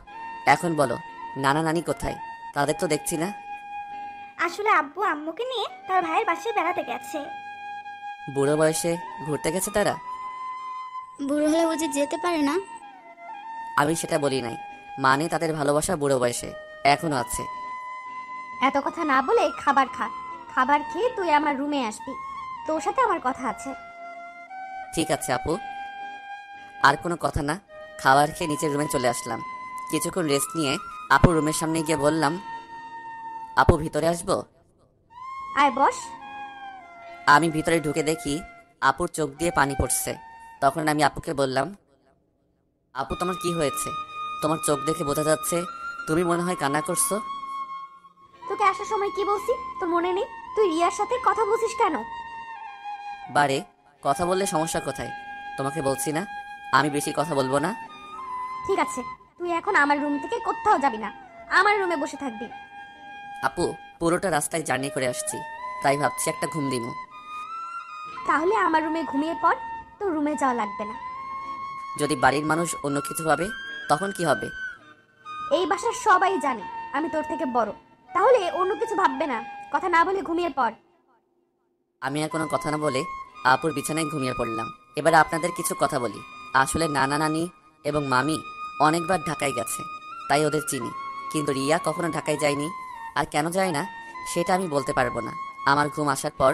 এখন বলো, নানা নানি কোথায়? তাদের তো দেখছি না। আসলে আব্বু আম্মুকে নিয়ে তার ভাইয়ের বাসায় বেড়াতে গেছে। বুড়ো বয়সে ঘুরতে গেছে তারা? বুড়ো হলে বুঝে যেতে পারে না? আমি সেটা বলি নাই, মানে তাদের ভালোবাসা বুড়ো বয়সে এখনো আছে। এত কথা না বলে খাবার খা। খাবার খেয়ে তুই আমার রুমে আসবি, তোর সাথে আমার কথা আছে। ঠিক আছে আপু। আর কোনো কথা না, খাবার খেয়ে নিচের রুমে চলে আসলাম। কিছুক্ষণ রেস্ট নিয়ে আপুর রুমের সামনে গিয়ে বললাম, আপু ভিতরে আসবো? আয় বস। আমি ভিতরে ঢুকে দেখি আপুর চোখ দিয়ে পানি পড়ছে। তখন আমি আপুকে বললাম, আপু তোমার কি হয়েছে? তোমার চোখ দেখে বোঝা যাচ্ছে তুমি মনে হয় কান্না করছো। তোকে আসার সময় কি বলছি তোর মনে নেই? তুই রিয়ার সাথে কথা বলছিস কেন? বারে, কথা বললে সমস্যা কোথায়? তোমাকে বলছি না আমি বেশি কথা বলবো না। ঠিক আছে, তুই এখন আমার রুম থেকে কোথাও যাবি না, আমার রুমে বসে থাকবি। আপু, পুরোটা রাস্তায় জার্নি করে আসছি, তাই ভাবছি একটা ঘুম দিমু। তাহলে আমার রুমে ঘুমিয়ে পড়, তোর রুমে যাওয়া লাগবে না। যদি বাড়ির মানুষ অন্য কিছু ভাবে তখন কি হবে? এই বাসার সবাই জানে আমি তোর থেকে বড়, তাহলে অন্য কিছু ভাববে না। কথা না বলে ঘুমিয়ে পড়। আমি আর কোনো কথা না বলে আপুর বিছানায় ঘুমিয়ে পড়লাম। এবার আপনাদের কিছু কথা বলি। আসলে নানা নানি এবং মামি অনেকবার ঢাকায় গেছে, তাই ওদের চিনি। কিন্তু রিয়া কখনো ঢাকায় যায়নি, আর কেন যায় না সেটা আমি বলতে পারবো না। আমার ঘুম আসার পর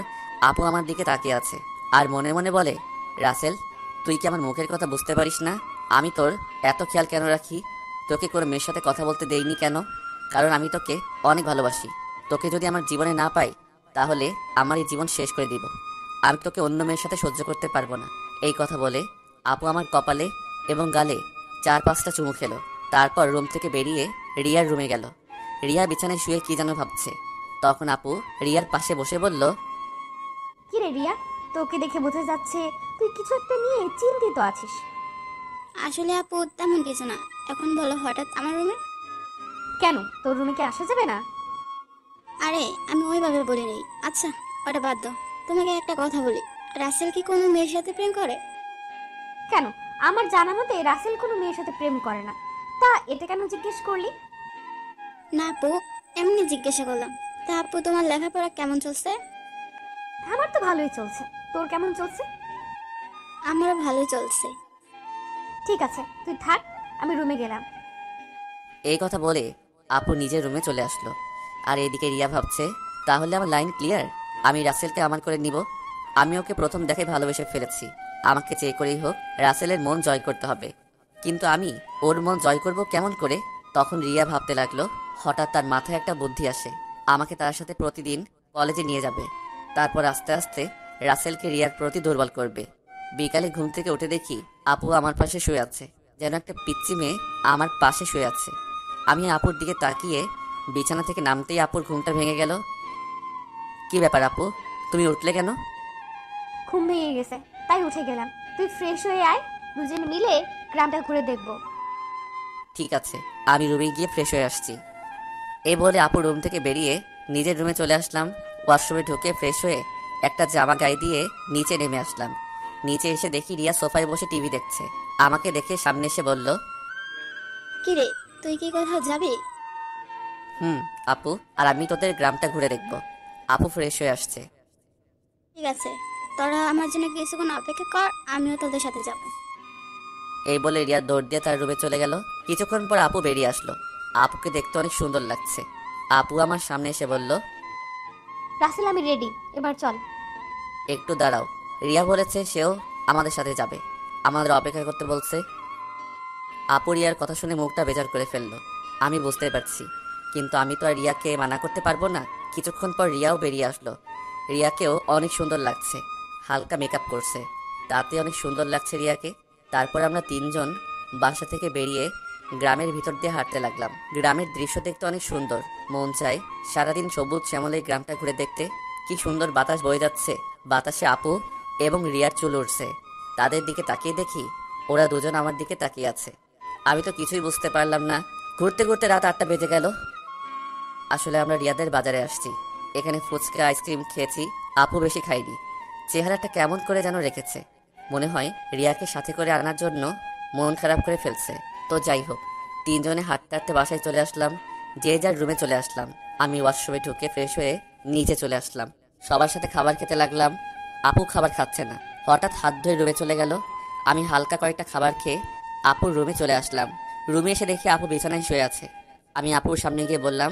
আপু আমার দিকে তাকিয়ে আছে আর মনে মনে বলে, রাসেল, তুই কি আমার মুখের কথা বুঝতে পারিস না? আমি তোর এত খেয়াল কেন রাখি? তোকে কোনো মেয়ের সাথে কথা বলতে দেইনি কেন? কারণ আমি তোকে অনেক ভালোবাসি। তোকে যদি আমার জীবনে না পাই তাহলে আমার এই জীবন শেষ করে দিব। আমি তোকে অন্য মেয়ের সাথে সহ্য করতে পারবো না। এই কথা বলে আপু আমার কপালে এবং গালে 4-5টা চুমু খেলো। তারপর রুম থেকে বেরিয়ে রিয়ার রুমে গেল। রিয়া বিছানায় শুয়ে কি যেন ভাবছে। তখন আপু রিয়ার পাশে বসে বলল, কি রে রিয়া, তোকে দেখে বোঝা যাচ্ছে তুই কিছু একটা নিয়ে চিন্তিত আছিস। আসলে আপু তেমন কিছু না। এখন বলো হঠাৎ আমার রুমে? কেন, তোর রুমে কি আসা যাবে না? আরে আমি ওইভাবে বলি নেই। আচ্ছা ওটা বাদ দাও, তোমাকে একটা কথা বলি, রাসেল কি কোনো মেয়ের সাথে প্রেম করে? কেন, আমার জানা মতে রাসেল কোনো মেয়ের সাথে প্রেম করে না। তা এটা কেন জিজ্ঞেস করলি? না আপু, এমনি জিজ্ঞাসা করলাম। তা আপু তোমার লেখাপড়া কেমন চলছে? আমার তো ভালোই চলছে, তোর কেমন চলছে? আমারও ভালোই চলছে। ঠিক আছে, তুই থাক, আমি রুমে গেলাম। এই কথা বলে আপু নিজের রুমে চলে আসলো। আর এদিকে রিয়া ভাবছে, তাহলে আমার লাইন ক্লিয়ার, আমি রাসেলকে আমার করে নিব। আমি ওকে প্রথম দেখে ভালোবেসে ফেলেছি, আমাকে চেয়ে করেই হোক রাসেলের মন জয় করতে হবে। কিন্তু আমি ওর মন জয় করব কেমন করে? তখন রিয়া ভাবতে লাগলো। হঠাৎ তার মাথায় একটা বুদ্ধি আসে, আমাকে তার সাথে প্রতিদিন কলেজে নিয়ে যাবে। তারপর আস্তে আস্তে রাসেলকে রিয়ার প্রতি দুর্বল করবে। বিকালে ঘুম থেকে উঠে দেখি আপু আমার পাশে শুয়ে আছে, যেন একটা পিচ্চি মেয়ে আমার পাশে শুয়ে আছে। আমি আপুর দিকে তাকিয়ে বিছানা থেকে নামতেই আপুর ঘুমটা ভেঙে গেল। কি ব্যাপার আপু, তুমি উঠলে কেন? ঘুম ভেঙে গেছে তাই উঠে গেলাম। তুই ফ্রেশ হয়ে আয়, দুজনে মিলে গ্রামটা ঘুরে দেখবো। ঠিক আছে, আমি রুমে গিয়ে ফ্রেশ হয়ে আসছি। এই বলে আপু রুম থেকে বেরিয়ে নিজের রুমে চলে আসলাম। ওয়াশরুমে ঢুকে ফ্রেশ হয়ে একটা জামা গায়ে দিয়ে নিচে নেমে আসলাম। নিচে এসে দেখি রিয়া সোফায় বসে টিভি দেখছে। আমাকে দেখে সামনে এসে বলল, কি রে, তুই কি কোথাও যাবি? আপু, আর আমি তোদের গ্রামটা ঘুরে দেখব। আপু ফ্রেশ হয়ে আসছে। ঠিক আছে, তোরা আমার জন্য কিছুক্ষণ অপেক্ষা কর, আমিও তোদের সাথে যাব। এই বলে রিয়া দৌড় দিয়ে তার রুমে চলে গেল। কিছুক্ষণ পর আপু বেরিয়ে আসলো। আপুকে দেখতে অনেক সুন্দর লাগছে। আপু আমার সামনে এসে বলল, রাসেল, আমি রেডি, এবার চল। একটু দাঁড়াও, রিয়া বলেছে সেও আমাদের সাথে যাবে, আমাদের অপেক্ষা করতে বলছে। আপু রিয়ার কথা শুনে মুখটা বেজার করে ফেললো। আমি বুঝতে পারছি, কিন্তু আমি তো আর রিয়াকে মানা করতে পারবো না। কিছুক্ষণ পর রিয়াও বেরিয়ে আসলো। রিয়াকেও অনেক সুন্দর লাগছে, হালকা মেকআপ করছে, তাতে অনেক সুন্দর লাগছে রিয়াকে। তারপর আমরা তিনজন বাসা থেকে বেরিয়ে গ্রামের ভিতর দিয়ে হাঁটতে লাগলাম। গ্রামের দৃশ্য দেখতে অনেক সুন্দর, মন চায় সারাদিন সবুজ শ্যামল এই গ্রামটা ঘুরে দেখতে। কি সুন্দর বাতাস বয়ে যাচ্ছে, বাতাসে আপু এবং রিয়ার চুল উঠছে। তাদের দিকে তাকিয়ে দেখি ওরা দুজন আমার দিকে তাকিয়ে আছে। আমি তো কিছুই বুঝতে পারলাম না। ঘুরতে ঘুরতে রাত 8টা বেজে গেল। আসলে আমরা রিয়াদের বাজারে আসছি, এখানে ফুচকা আইসক্রিম খেয়েছি। আপু বেশি খাইনি, চেহারাটা কেমন করে যেন রেখেছে। মনে হয় রিয়াকে সাথে করে আনার জন্য মন খারাপ করে ফেলছে। তো যাই হোক, তিনজনে হাঁটতে হাঁটতে বাসায় চলে আসলাম। যে যার রুমে চলে আসলাম। আমি ওয়াশরুমে ঢুকে ফ্রেশ হয়ে নিচে চলে আসলাম। সবার সাথে খাবার খেতে লাগলাম। আপু খাবার খাচ্ছে না, হঠাৎ হাত ধুয়ে রুমে চলে গেল। আমি হালকা কয়েকটা খাবার খেয়ে আপুর রুমে চলে আসলাম। রুমে এসে দেখি আপু বিছানায় শুয়ে আছে। আমি আপুর সামনে গিয়ে বললাম,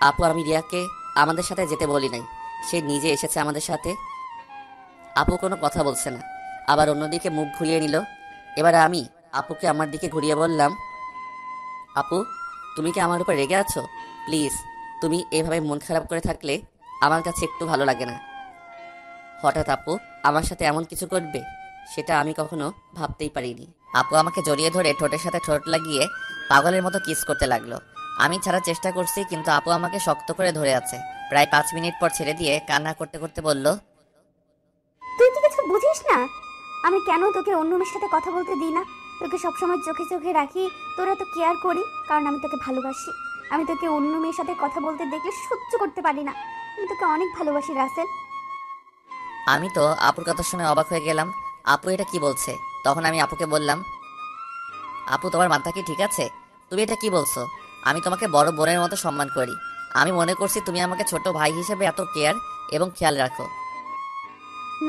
আপু, আমি রিয়াকে আমাদের সাথে যেতে বলি নাই, সে নিজে এসেছে আমাদের সাথে। আপু কোনো কথা বলছে না, আবার অন্যদিকে মুখ ঘুরিয়ে নিল। এবার আমি আপুকে আমার দিকে ঘুরিয়ে বললাম, আপু, তুমি কি আমার উপর রেগে আছো? প্লিজ, তুমি এভাবে মন খারাপ করে থাকলে আমার কাছে একটু ভালো লাগে না। হঠাৎ আপু আমার সাথে এমন কিছু করবে সেটা আমি কখনো ভাবতেই পারিনি। আপু আমাকে জড়িয়ে ধরে ঠোঁটের সাথে ঠোঁট লাগিয়ে পাগলের মতো কিস করতে লাগলো। আমি ছাড়ার চেষ্টা করছি, কিন্তু আপু আমাকে শক্ত করে ধরে আছে। প্রায় 5 মিনিট পর ছেড়ে দিয়ে কান্না করতে করতে বলল, তুই তো কিছু বুঝিস না, আমি কেন তোকে অন্য মেয়ের সাথে কথা বলতে দিই না। তোকে সবসময় চোখে চোখে রাখি, তোরা তো কেয়ার করি, কারণ আমি তোকে ভালোবাসি। আমি তোকে অন্য মেয়ের সাথে কথা বলতে দেখলে সহ্য করতে পারি না। আমি তোকে অনেক ভালোবাসি রাসেল। আমি তো আপুর কথা শুনে অবাক হয়ে গেলাম। আপু এটা কি বলছে? তখন আমি আপুকে বললাম, আপু, তোমার মাথা কি ঠিক আছে? তুমি এটা কি বলছো? আমি তোমাকে বড় বোনের মতো সম্মান করি। আমি মনে করছি তুমি আমাকে ছোট ভাই হিসেবে এত কেয়ার এবং খেয়াল রাখো।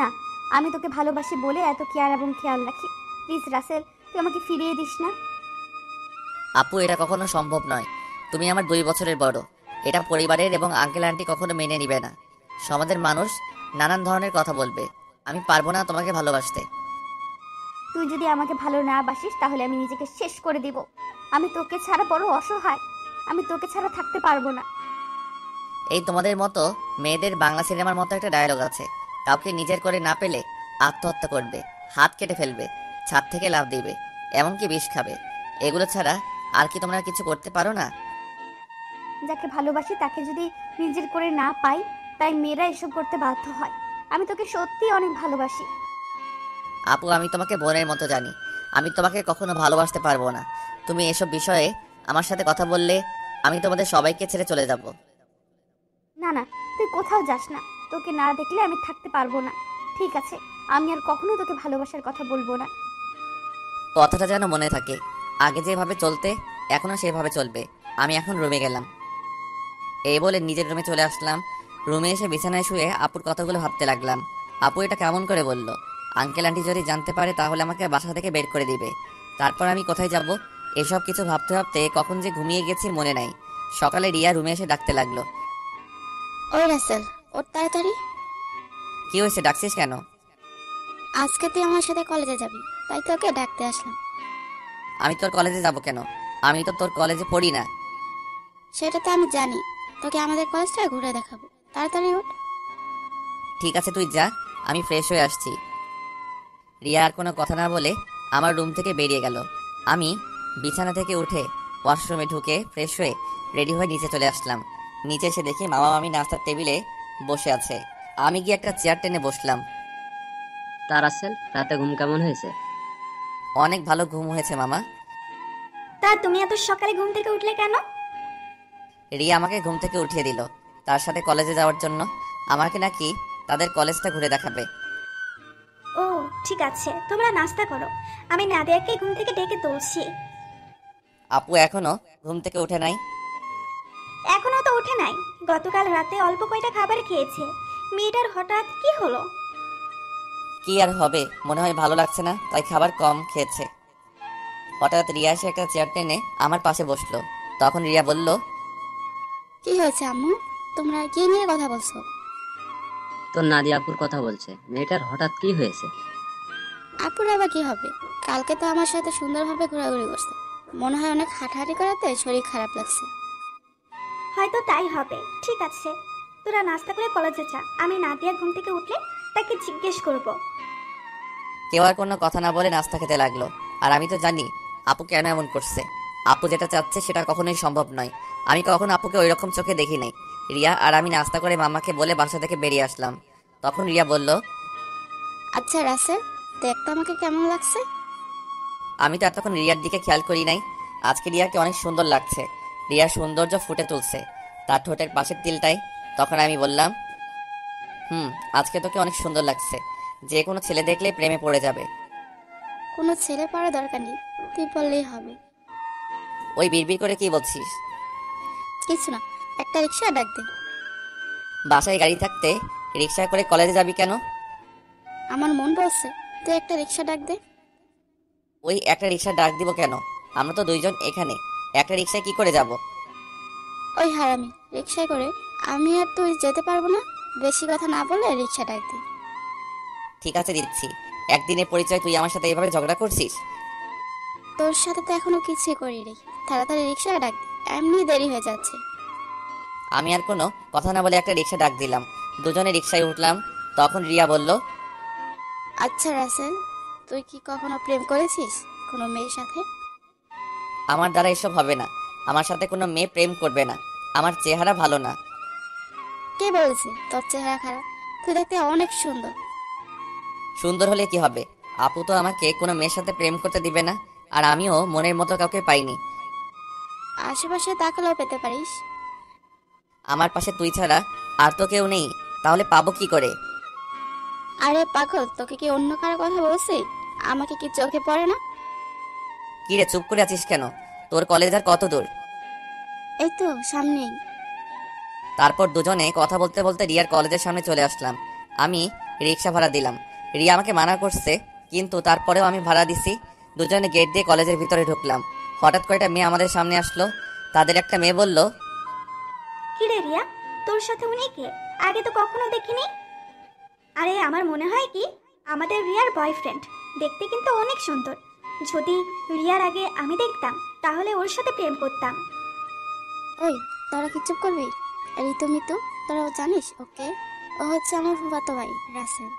না, আমি তোকে ভালোবাসি বলে এত কেয়ার এবং খেয়াল রাখি। প্লিজ রাসেল, তুই আমাকে ফিরিয়ে দিস না। আপু, এটা কখনো সম্ভব নয়। তুমি আমার 2 বছরের বড়। এটা পরিবারের এবং আঙ্কেল আন্টি কখনো মেনে নিবে না। সমাজের মানুষ নানান ধরনের কথা বলবে। আমি পারবো না তোমাকে ভালোবাসতে। তুই যদি আমাকে ভালো না বাসিস তাহলে আমি নিজেকে শেষ করে দিব। আমি তোকে ছাড়া বড় অসহায়। আমি তোকে ছাড়া থাকতে পারবো না। এই তোমাদের মতো মেয়েদের বাংলা সিনেমার মতো একটা ডায়লগ আছে, কাউকে নিজের করে না পেলে আত্মহত্যা করবে, হাত কেটে ফেলবে, ছাদ থেকে লাফ দিবে, এমনকি বিষ খাবে। এগুলো ছাড়া আর কি তোমরা কিছু করতে পারো না? যাকে ভালোবাসি তাকে যদি নিজের করে না পাই, তাই মেয়েরা এসব করতে বাধ্য হয়। আমি তোকে সত্যি অনেক ভালোবাসি। আপু, আমি তোমাকে বোনের মতো জানি। আমি তোমাকে কখনো ভালোবাসতে পারবো না। তুমি এসব বিষয়ে আমার সাথে কথা বললে আমি তোমাদের সবাইকে ছেড়ে চলে যাব। না না, তুই কোথাও যাস না। তোকে না দেখলে আমি থাকতে পারবো না। ঠিক আছে, আমি আর কখনো তোকে ভালোবাসার কথা বলবো না। কথাটা যেন মনে থাকে। আগে যেভাবে চলতে এখনো সেভাবে চলবে। আমি এখন রুমে গেলাম। এই বলে নিজের রুমে চলে আসলাম। রুমে এসে বিছানায় শুয়ে আপুর কথাগুলো ভাবতে লাগলাম। আপু এটা কেমন করে বলল? আঙ্কেল আন্টি যদি জানতে পারে তাহলে আমাকে বাসা থেকে বের করে দিবে। তারপর আমি কোথায় যাব? এসব কিছু ভাবতে ভাবতে কখন যে ঘুমিয়ে গেছি মনে নাই। সকালে রিয়া রুমে এসে ডাকতে লাগলো। ওই রাসেল, ওর তাড়াতাড়ি। কি হয়েছে, ডাকছিস কেন? আজকে তুই আমার সাথে কলেজে যাবি, তাই তোকে ডাকতে আসলাম। আমি তোর কলেজে যাব কেন? আমি তো তোর কলেজে পড়ি না। সেটা তো আমি জানি, তোকে আমাদের কলেজটা ঘুরে দেখাবো। তাড়াতাড়ি ওঠ। ঠিক আছে, তুই যা, আমি ফ্রেশ হয়ে আসছি। রিয়া আর কোনো কথা না বলে আমার রুম থেকে বেরিয়ে গেল। আমি বিছানা থেকে উঠে ওয়াশরুমে ঢুকে ফ্রেশ হয়ে রেডি হয়ে নিচে চলে আসলাম। নিচে এসে দেখি মামা মামি নাস্তার টেবিলে বসে আছে। আমি গিয়ে একটা চেয়ার টেনে বসলাম। তা রাসেল, রাতে ঘুম কেমন হয়েছে? অনেক ভালো ঘুম হয়েছে মামা। তা তুমি এত সকালে ঘুম থেকে উঠলে কেন? রিয়া আমাকে ঘুম থেকে উঠিয়ে দিল তার সাথে কলেজে যাওয়ার জন্য। আমাকে নাকি তাদের কলেজটা ঘুরে দেখাবে। ও ঠিক আছে, তোমরা নাস্তা করো, আমি নাদিয়াকে ঘুম থেকে ডেকে তুলছি। আপু এখনো ঘুম থেকে উঠে নাই? এখনো তো উঠে নাই। গতকাল রাতে অল্প কয়টা খাবার খেয়েছে। মেয়েটার হঠাৎ কি হলো? কি আর হবে, মনে হয় ভালো লাগছে না তাই খাবার কম খেয়েছে। হঠাৎ রিয়া এসে একটা চেয়ার টেনে আমার পাশে বসলো। তখন রিয়া বলল, কি হয়েছে আম্মু? তোমরা কি নিয়ে কথা বলছো? তোর নাদিয়া আপুর কথা বলছে। মেয়েটার হঠাৎ কি হয়েছে? আপুর আবার কি হবে? কালকে তো আমার সাথে সুন্দরভাবে ঘোরাঘুরি করছে। মনে হয় অনেক হাঁটাহাঁটি করাতে শরীর খারাপ লাগছে। হয়তো তাই হবে। ঠিক আছে, তোরা নাস্তা করে কলেজে যা। আমি নাদিয়া ঘুম থেকে উঠলে তাকে জিজ্ঞেস করব। কেউ আর কোনো কথা না বলে নাস্তা খেতে লাগলো। আর আমি তো জানি আপু কেন এমন করছে। আপু যেটা চাচ্ছে সেটা কখনোই সম্ভব নয়। আমি কখনো আপুকে ওই রকম চোখে দেখি নাই। রিয়া আর আমি নাস্তা করে মামাকে বলে বাসা থেকে বেরিয়ে আসলাম। তখন রিয়া বলল, আচ্ছা রাসেল, দেখতে আমাকে কেমন লাগছে? আমি তো এতক্ষণ রিয়ার দিকে খেয়াল করি নাই। আজকে রিয়াকে অনেক সুন্দর লাগছে। রিয়ার সৌন্দর্য ফুটে তুলছে তার ঠোঁটের পাশের তিলটাই। তখন আমি বললাম, আজকে তোকে অনেক সুন্দর লাগছে। যে কোনো ছেলে দেখলে প্রেমে পড়ে যাবে। কোনো ছেলে পড়ার দরকার নেই, তুই বললেই হবে। ওই বিড়বিড় করে কি বলছিস? কিছু না, একটা রিক্সা ডাক দে। বাসায় গাড়ি থাকতে রিক্সায় করে কলেজে যাবি কেন? আমার মন বলছে তুই একটা রিক্সা ডাক দে। ওই একটা রিক্সা ডাক দিব কেন? আমরা তো দুইজন এখানে, একটা রিক্সায় কি করে যাব? ওই হারামি, রিক্সায় করে আমি আর তুই যেতে পারবো না। বেশি কথা না বলে রিক্সা ডাক দে। ঠিক আছে, দিচ্ছি। একদিনের পরিচয় তুই আমার সাথে এভাবে ঝগড়া করছিস? তোর সাথে তো এখনো কিছুই করি রে। তাড়াতাড়ি রিক্সা ডাক দে, এমনি দেরি হয়ে যাচ্ছে। আমি আর কোনো কথা না বলে একটা রিক্সা ডাক দিলাম। দুজনে রিক্সায় উঠলাম। তখন রিয়া বলল, আচ্ছা রাসেল, তুই কি কখনো প্রেম করেছিস কোনো মেয়ের সাথে? আমার দ্বারা এসব হবে না। আমার সাথে কোনো মেয়ে প্রেম করবে না। আমার চেহারা ভালো না। কে বলেছে তোর চেহারা খারাপ? তুই দেখতে অনেক সুন্দর। সুন্দর হলে কি হবে? আপু তো আমাকে কোনো মেয়ের সাথে প্রেম করতে দিবে না। আর আমিও মনের মতো কাউকে পাইনি। আশেপাশে তাকালেও পেতে পারিস। আমার পাশে তুই ছাড়া আর তো কেউ নেই, তাহলে পাবো কি করে? আরে পাগল, তোকে কি অন্য কারো কথা বলছি? আমাকে কি চোখে পড়ে না? কি রে, চুপ করে আছিস কেন? তোর কলেজ আর কত দূর? এই তো সামনেই। তারপর দুজনে কথা বলতে বলতে রিয়ার কলেজের সামনে চলে আসলাম। আমি রিক্সা ভাড়া দিলাম। রিয়া আমাকে মানা করছে, কিন্তু তারপরেও আমি ভাড়া দিছি। দুজনে গেট দিয়ে কলেজের ভিতরে ঢুকলাম। হঠাৎ কয়েকটা মেয়ে আমাদের সামনে আসলো। তাদের একটা মেয়ে বলল, কি রে রিয়া, তোর সাথে উনি কে? আগে তো কখনো দেখিনি। আরে আমার মনে হয় কি আমাদের রিয়ার বয়ফ্রেন্ড। দেখতে কিন্তু অনেক সুন্দর। যদি রিয়ার আগে আমি দেখতাম তাহলে ওর সাথে প্রেম করতাম। ওই, তোরা কি চুপ করবি? ঋতু মিতু, তোরাও জানিস ওকে? ও হচ্ছে আমার ফুফাতো ভাই রাসেল।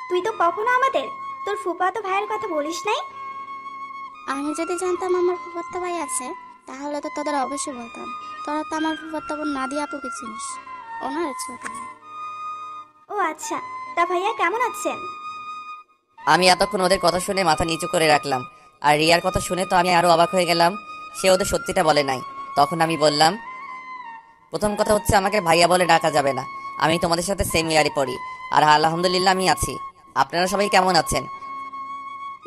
তুই তো কখনো আমাদের তোর ফুফাতো ভাইয়ের কথা বলিস নাই। আমি যদি জানতাম আমার ফুফাতো ভাই আছে, তাহলে তো তোদের অবশ্যই বলতাম। তোরা তো আমার ফুফাতো বোন নাদিয়া আপুকে চিনিস, ওনার ছোট ভাই। ও আচ্ছা, তা ভাইয়া কেমন আছেন? আমি এতক্ষণ ওদের কথা শুনে মাথা নিচু করে রাখলাম। আর রিয়ার কথা শুনে তো আমি আরো অবাক হয়ে গেলাম। সে ওদের সত্যিটা বলে নাই। তখন আমি বললাম, প্রথম কথা হচ্ছে আমাকে ভাইয়া বলে ডাকা যাবে না। আমি তোমাদের সাথে সেম ইয়ারে পড়ি। আর আলহামদুলিল্লাহ আমি আছি। আপনারা সবাই কেমন আছেন?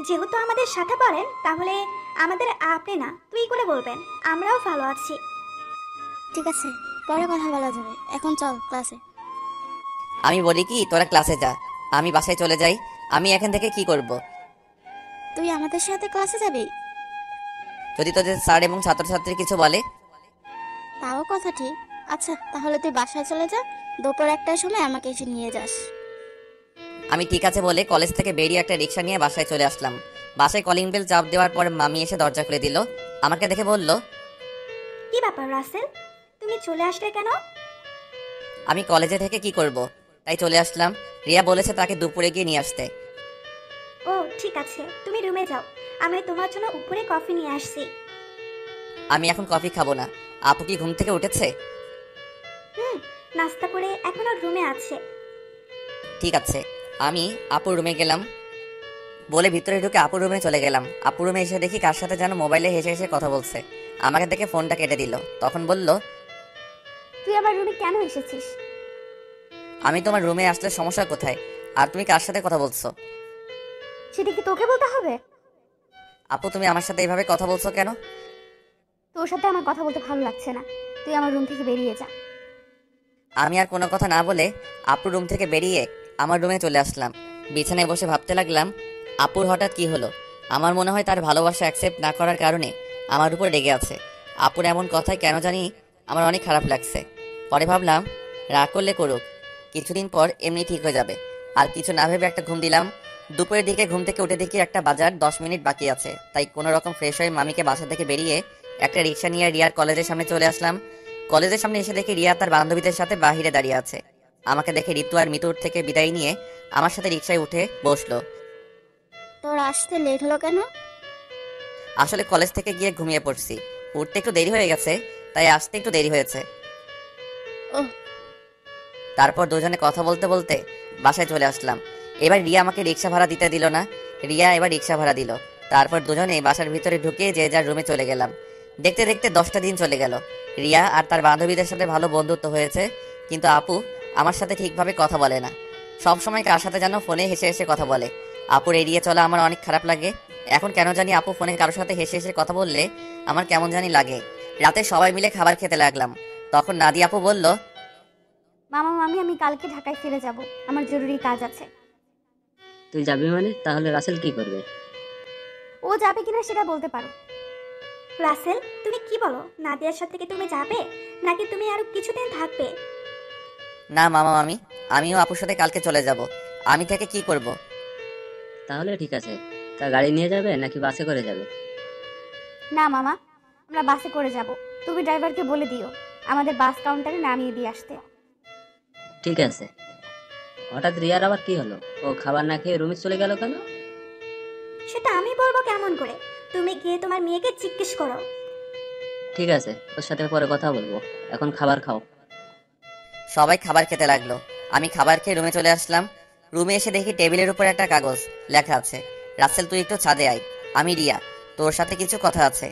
যেহেতু আমাদের সাথে পড়েন তাহলে আমাদের আপনি না তুই করে বলবেন। আমরাও ভালো আছি। ঠিক আছে, পরে কথা বলা যাবে, এখন চল ক্লাসে। আমি বলি কি, তোরা ক্লাসে যা, আমি বাসায় চলে যাই। আমি এখান থেকে কি করব? তুই আমাদের সাথে ক্লাসে যাবি? যদি তোদের স্যার এবং ছাত্রছাত্রী কিছু বলে? তাও কথা ঠিক। আচ্ছা, তাহলে তুই বাসায় চলে যা, দুপুর 1টার সময় আমাকে এসে নিয়ে যাস। আমি ঠিক আছে বলে কলেজ থেকে বেরিয়ে একটা রিক্সা নিয়ে বাসায় চলে আসলাম। বাসায় কলিং বেল চাপ দেওয়ার পর মামি এসে দরজা খুলে দিল। আমাকে দেখে বলল, কি ব্যাপার রাসেল, তুমি চলে আসলে কেন? আমি কলেজে থেকে কি করব, তাই চলে আসলাম। রিয়া বলেছে তাকে দুপুরে গিয়ে নিয়ে আসতে। ও ঠিক আছে, তুমি রুমে যাও, আমি তোমার জন্য উপরে কফি নিয়ে আসছি। আমি এখন কফি খাবো না। আপু কি ঘুম থেকে উঠেছে? নাস্তা করে এখনো রুমে আছে। ঠিক আছে। আমি আপুর রুমে গেলাম বলে ভিতরে ঢুকে আপুর রুমে চলে গেলাম। আপুর রুমে এসে দেখি কার সাথে যেন মোবাইলে হেসে হেসে কথা বলছে। আমাকে দেখে ফোনটা কেটে দিল। তখন বলল, তুই আমার রুমে কেন এসেছিস? আমি তোমার রুমে আসলে সমস্যা কোথায়? আর তুমি কার সাথে কথা বলছো? সেটা কি তোকে বলতে হবে? আপু, তুমি আমার সাথে এইভাবে কথা বলছো কেন? তোর সাথে আমার কথা বলতে ভালো লাগছে না। তুই আমার রুম থেকে বেরিয়ে যা। আমি আর কোনো কথা না বলে আপুর রুম থেকে বেরিয়ে আমার রুমে চলে আসলাম। বিছানায় বসে ভাবতে লাগলাম, আপুর হঠাৎ কি হলো? আমার মনে হয় তার ভালোবাসা অ্যাকসেপ্ট না করার কারণে আমার উপর রেগে আছে। আপুর এমন কথায় কেন জানি আমার অনেক খারাপ লাগছে। পরে ভাবলাম, রাগ করলে করুক, কিছুদিন পর এমনি ঠিক হয়ে যাবে। আর কিছু না ভেবে একটা ঘুম দিলাম। দুপুরের দিকে ঘুম থেকে উঠে দেখি একটা বাজার 10 মিনিট বাকি আছে। তাই কোনো রকম ফ্রেশ হয়ে মামিকে বাসা থেকে বেরিয়ে একটা রিক্সা নিয়ে রিয়ার কলেজের সামনে চলে আসলাম। কলেজের সামনে এসে দেখি রিয়া তার বান্ধবীদের সাথে বাহিরে দাঁড়িয়ে আছে। আমাকে দেখে ঋতু আর মিতুর থেকে বিদায় নিয়ে আমার সাথে রিক্সায় উঠে বসলো। তোর আসতে লেট হলো কেন? আসলে কলেজ থেকে গিয়ে ঘুমিয়ে পড়ছি। উঠতে একটু দেরি হয়ে গেছে, তাই আসতে একটু দেরি হয়েছে। ওহ। তারপর দুজনে কথা বলতে বলতে বাসায় চলে আসলাম। এবার রিয়া আমাকে রিক্সা ভাড়া দিতে দিল না। রিয়া এবার রিক্সা ভাড়া দিল। তারপর দুজনে বাসার ভিতরে ঢুকে যে যার রুমে চলে গেলাম। দেখতে দেখতে 10টা দিন চলে গেল। রিয়া আর তার বান্ধবীদের সাথে ভালো বন্ধুত্ব হয়েছে, কিন্তু আপু আমার সাথে ঠিকভাবে কথা বলে না। সব সময় কার সাথে যেন ফোনে হেসে হেসে কথা বলে। আপুর এড়িয়ে চলা আমার অনেক খারাপ লাগে। এখন কেন জানি আপু ফোনে কারোর সাথে হেসে হেসে কথা বললে আমার কেমন জানি লাগে। রাতে সবাই মিলে খাবার খেতে লাগলাম। তখন নাদিয়া আপু বলল, মামা মামি, আমি কালকে ঢাকায় ফিরে যাব, আমার জরুরি কাজ আছে। তুই যাবি মানে? তাহলে রাসেল কি করবে? ও যাবে কিনা সেটা বলতে পারো। রাসেল, তুমি কি বলো? নাদিয়ার সাথে কি তুমি যাবে নাকি তুমি আরো কিছুদিন থাকবে? না মামা মামি, আমিও আপুর সাথে কালকে চলে যাব। আমি থেকে কি করব? তাহলে ঠিক আছে। তা গাড়ি নিয়ে যাবে নাকি বাসে করে যাবে? না মামা, আমরা বাসে করে যাব। তুমি ড্রাইভারকে বলে দিও আমাদের বাস কাউন্টারে নামিয়ে দিয়ে আসতে। ঠিক আছে। হঠাৎ রিয়ার আবার কি হলো? ও খাবার না খেয়ে রুমে চলে গেল কেন? সেটা আমি বলবো কেমন করে? তুমি গিয়ে তোমার মেয়েকে জিজ্ঞেস করো। ঠিক আছে, ওর সাথে পরে কথা বলবো। এখন খাবার খাও। সবাই খাবার খেতে লাগলো। আমি খাবার খেয়ে রুমে চলে আসলাম। রুমে এসে দেখি টেবিলের উপর একটা কাগজ, লেখা আছে, রাসেল তুই একটু ছাদে আয়, আমি রিয়া, তোর সাথে কিছু কথা আছে।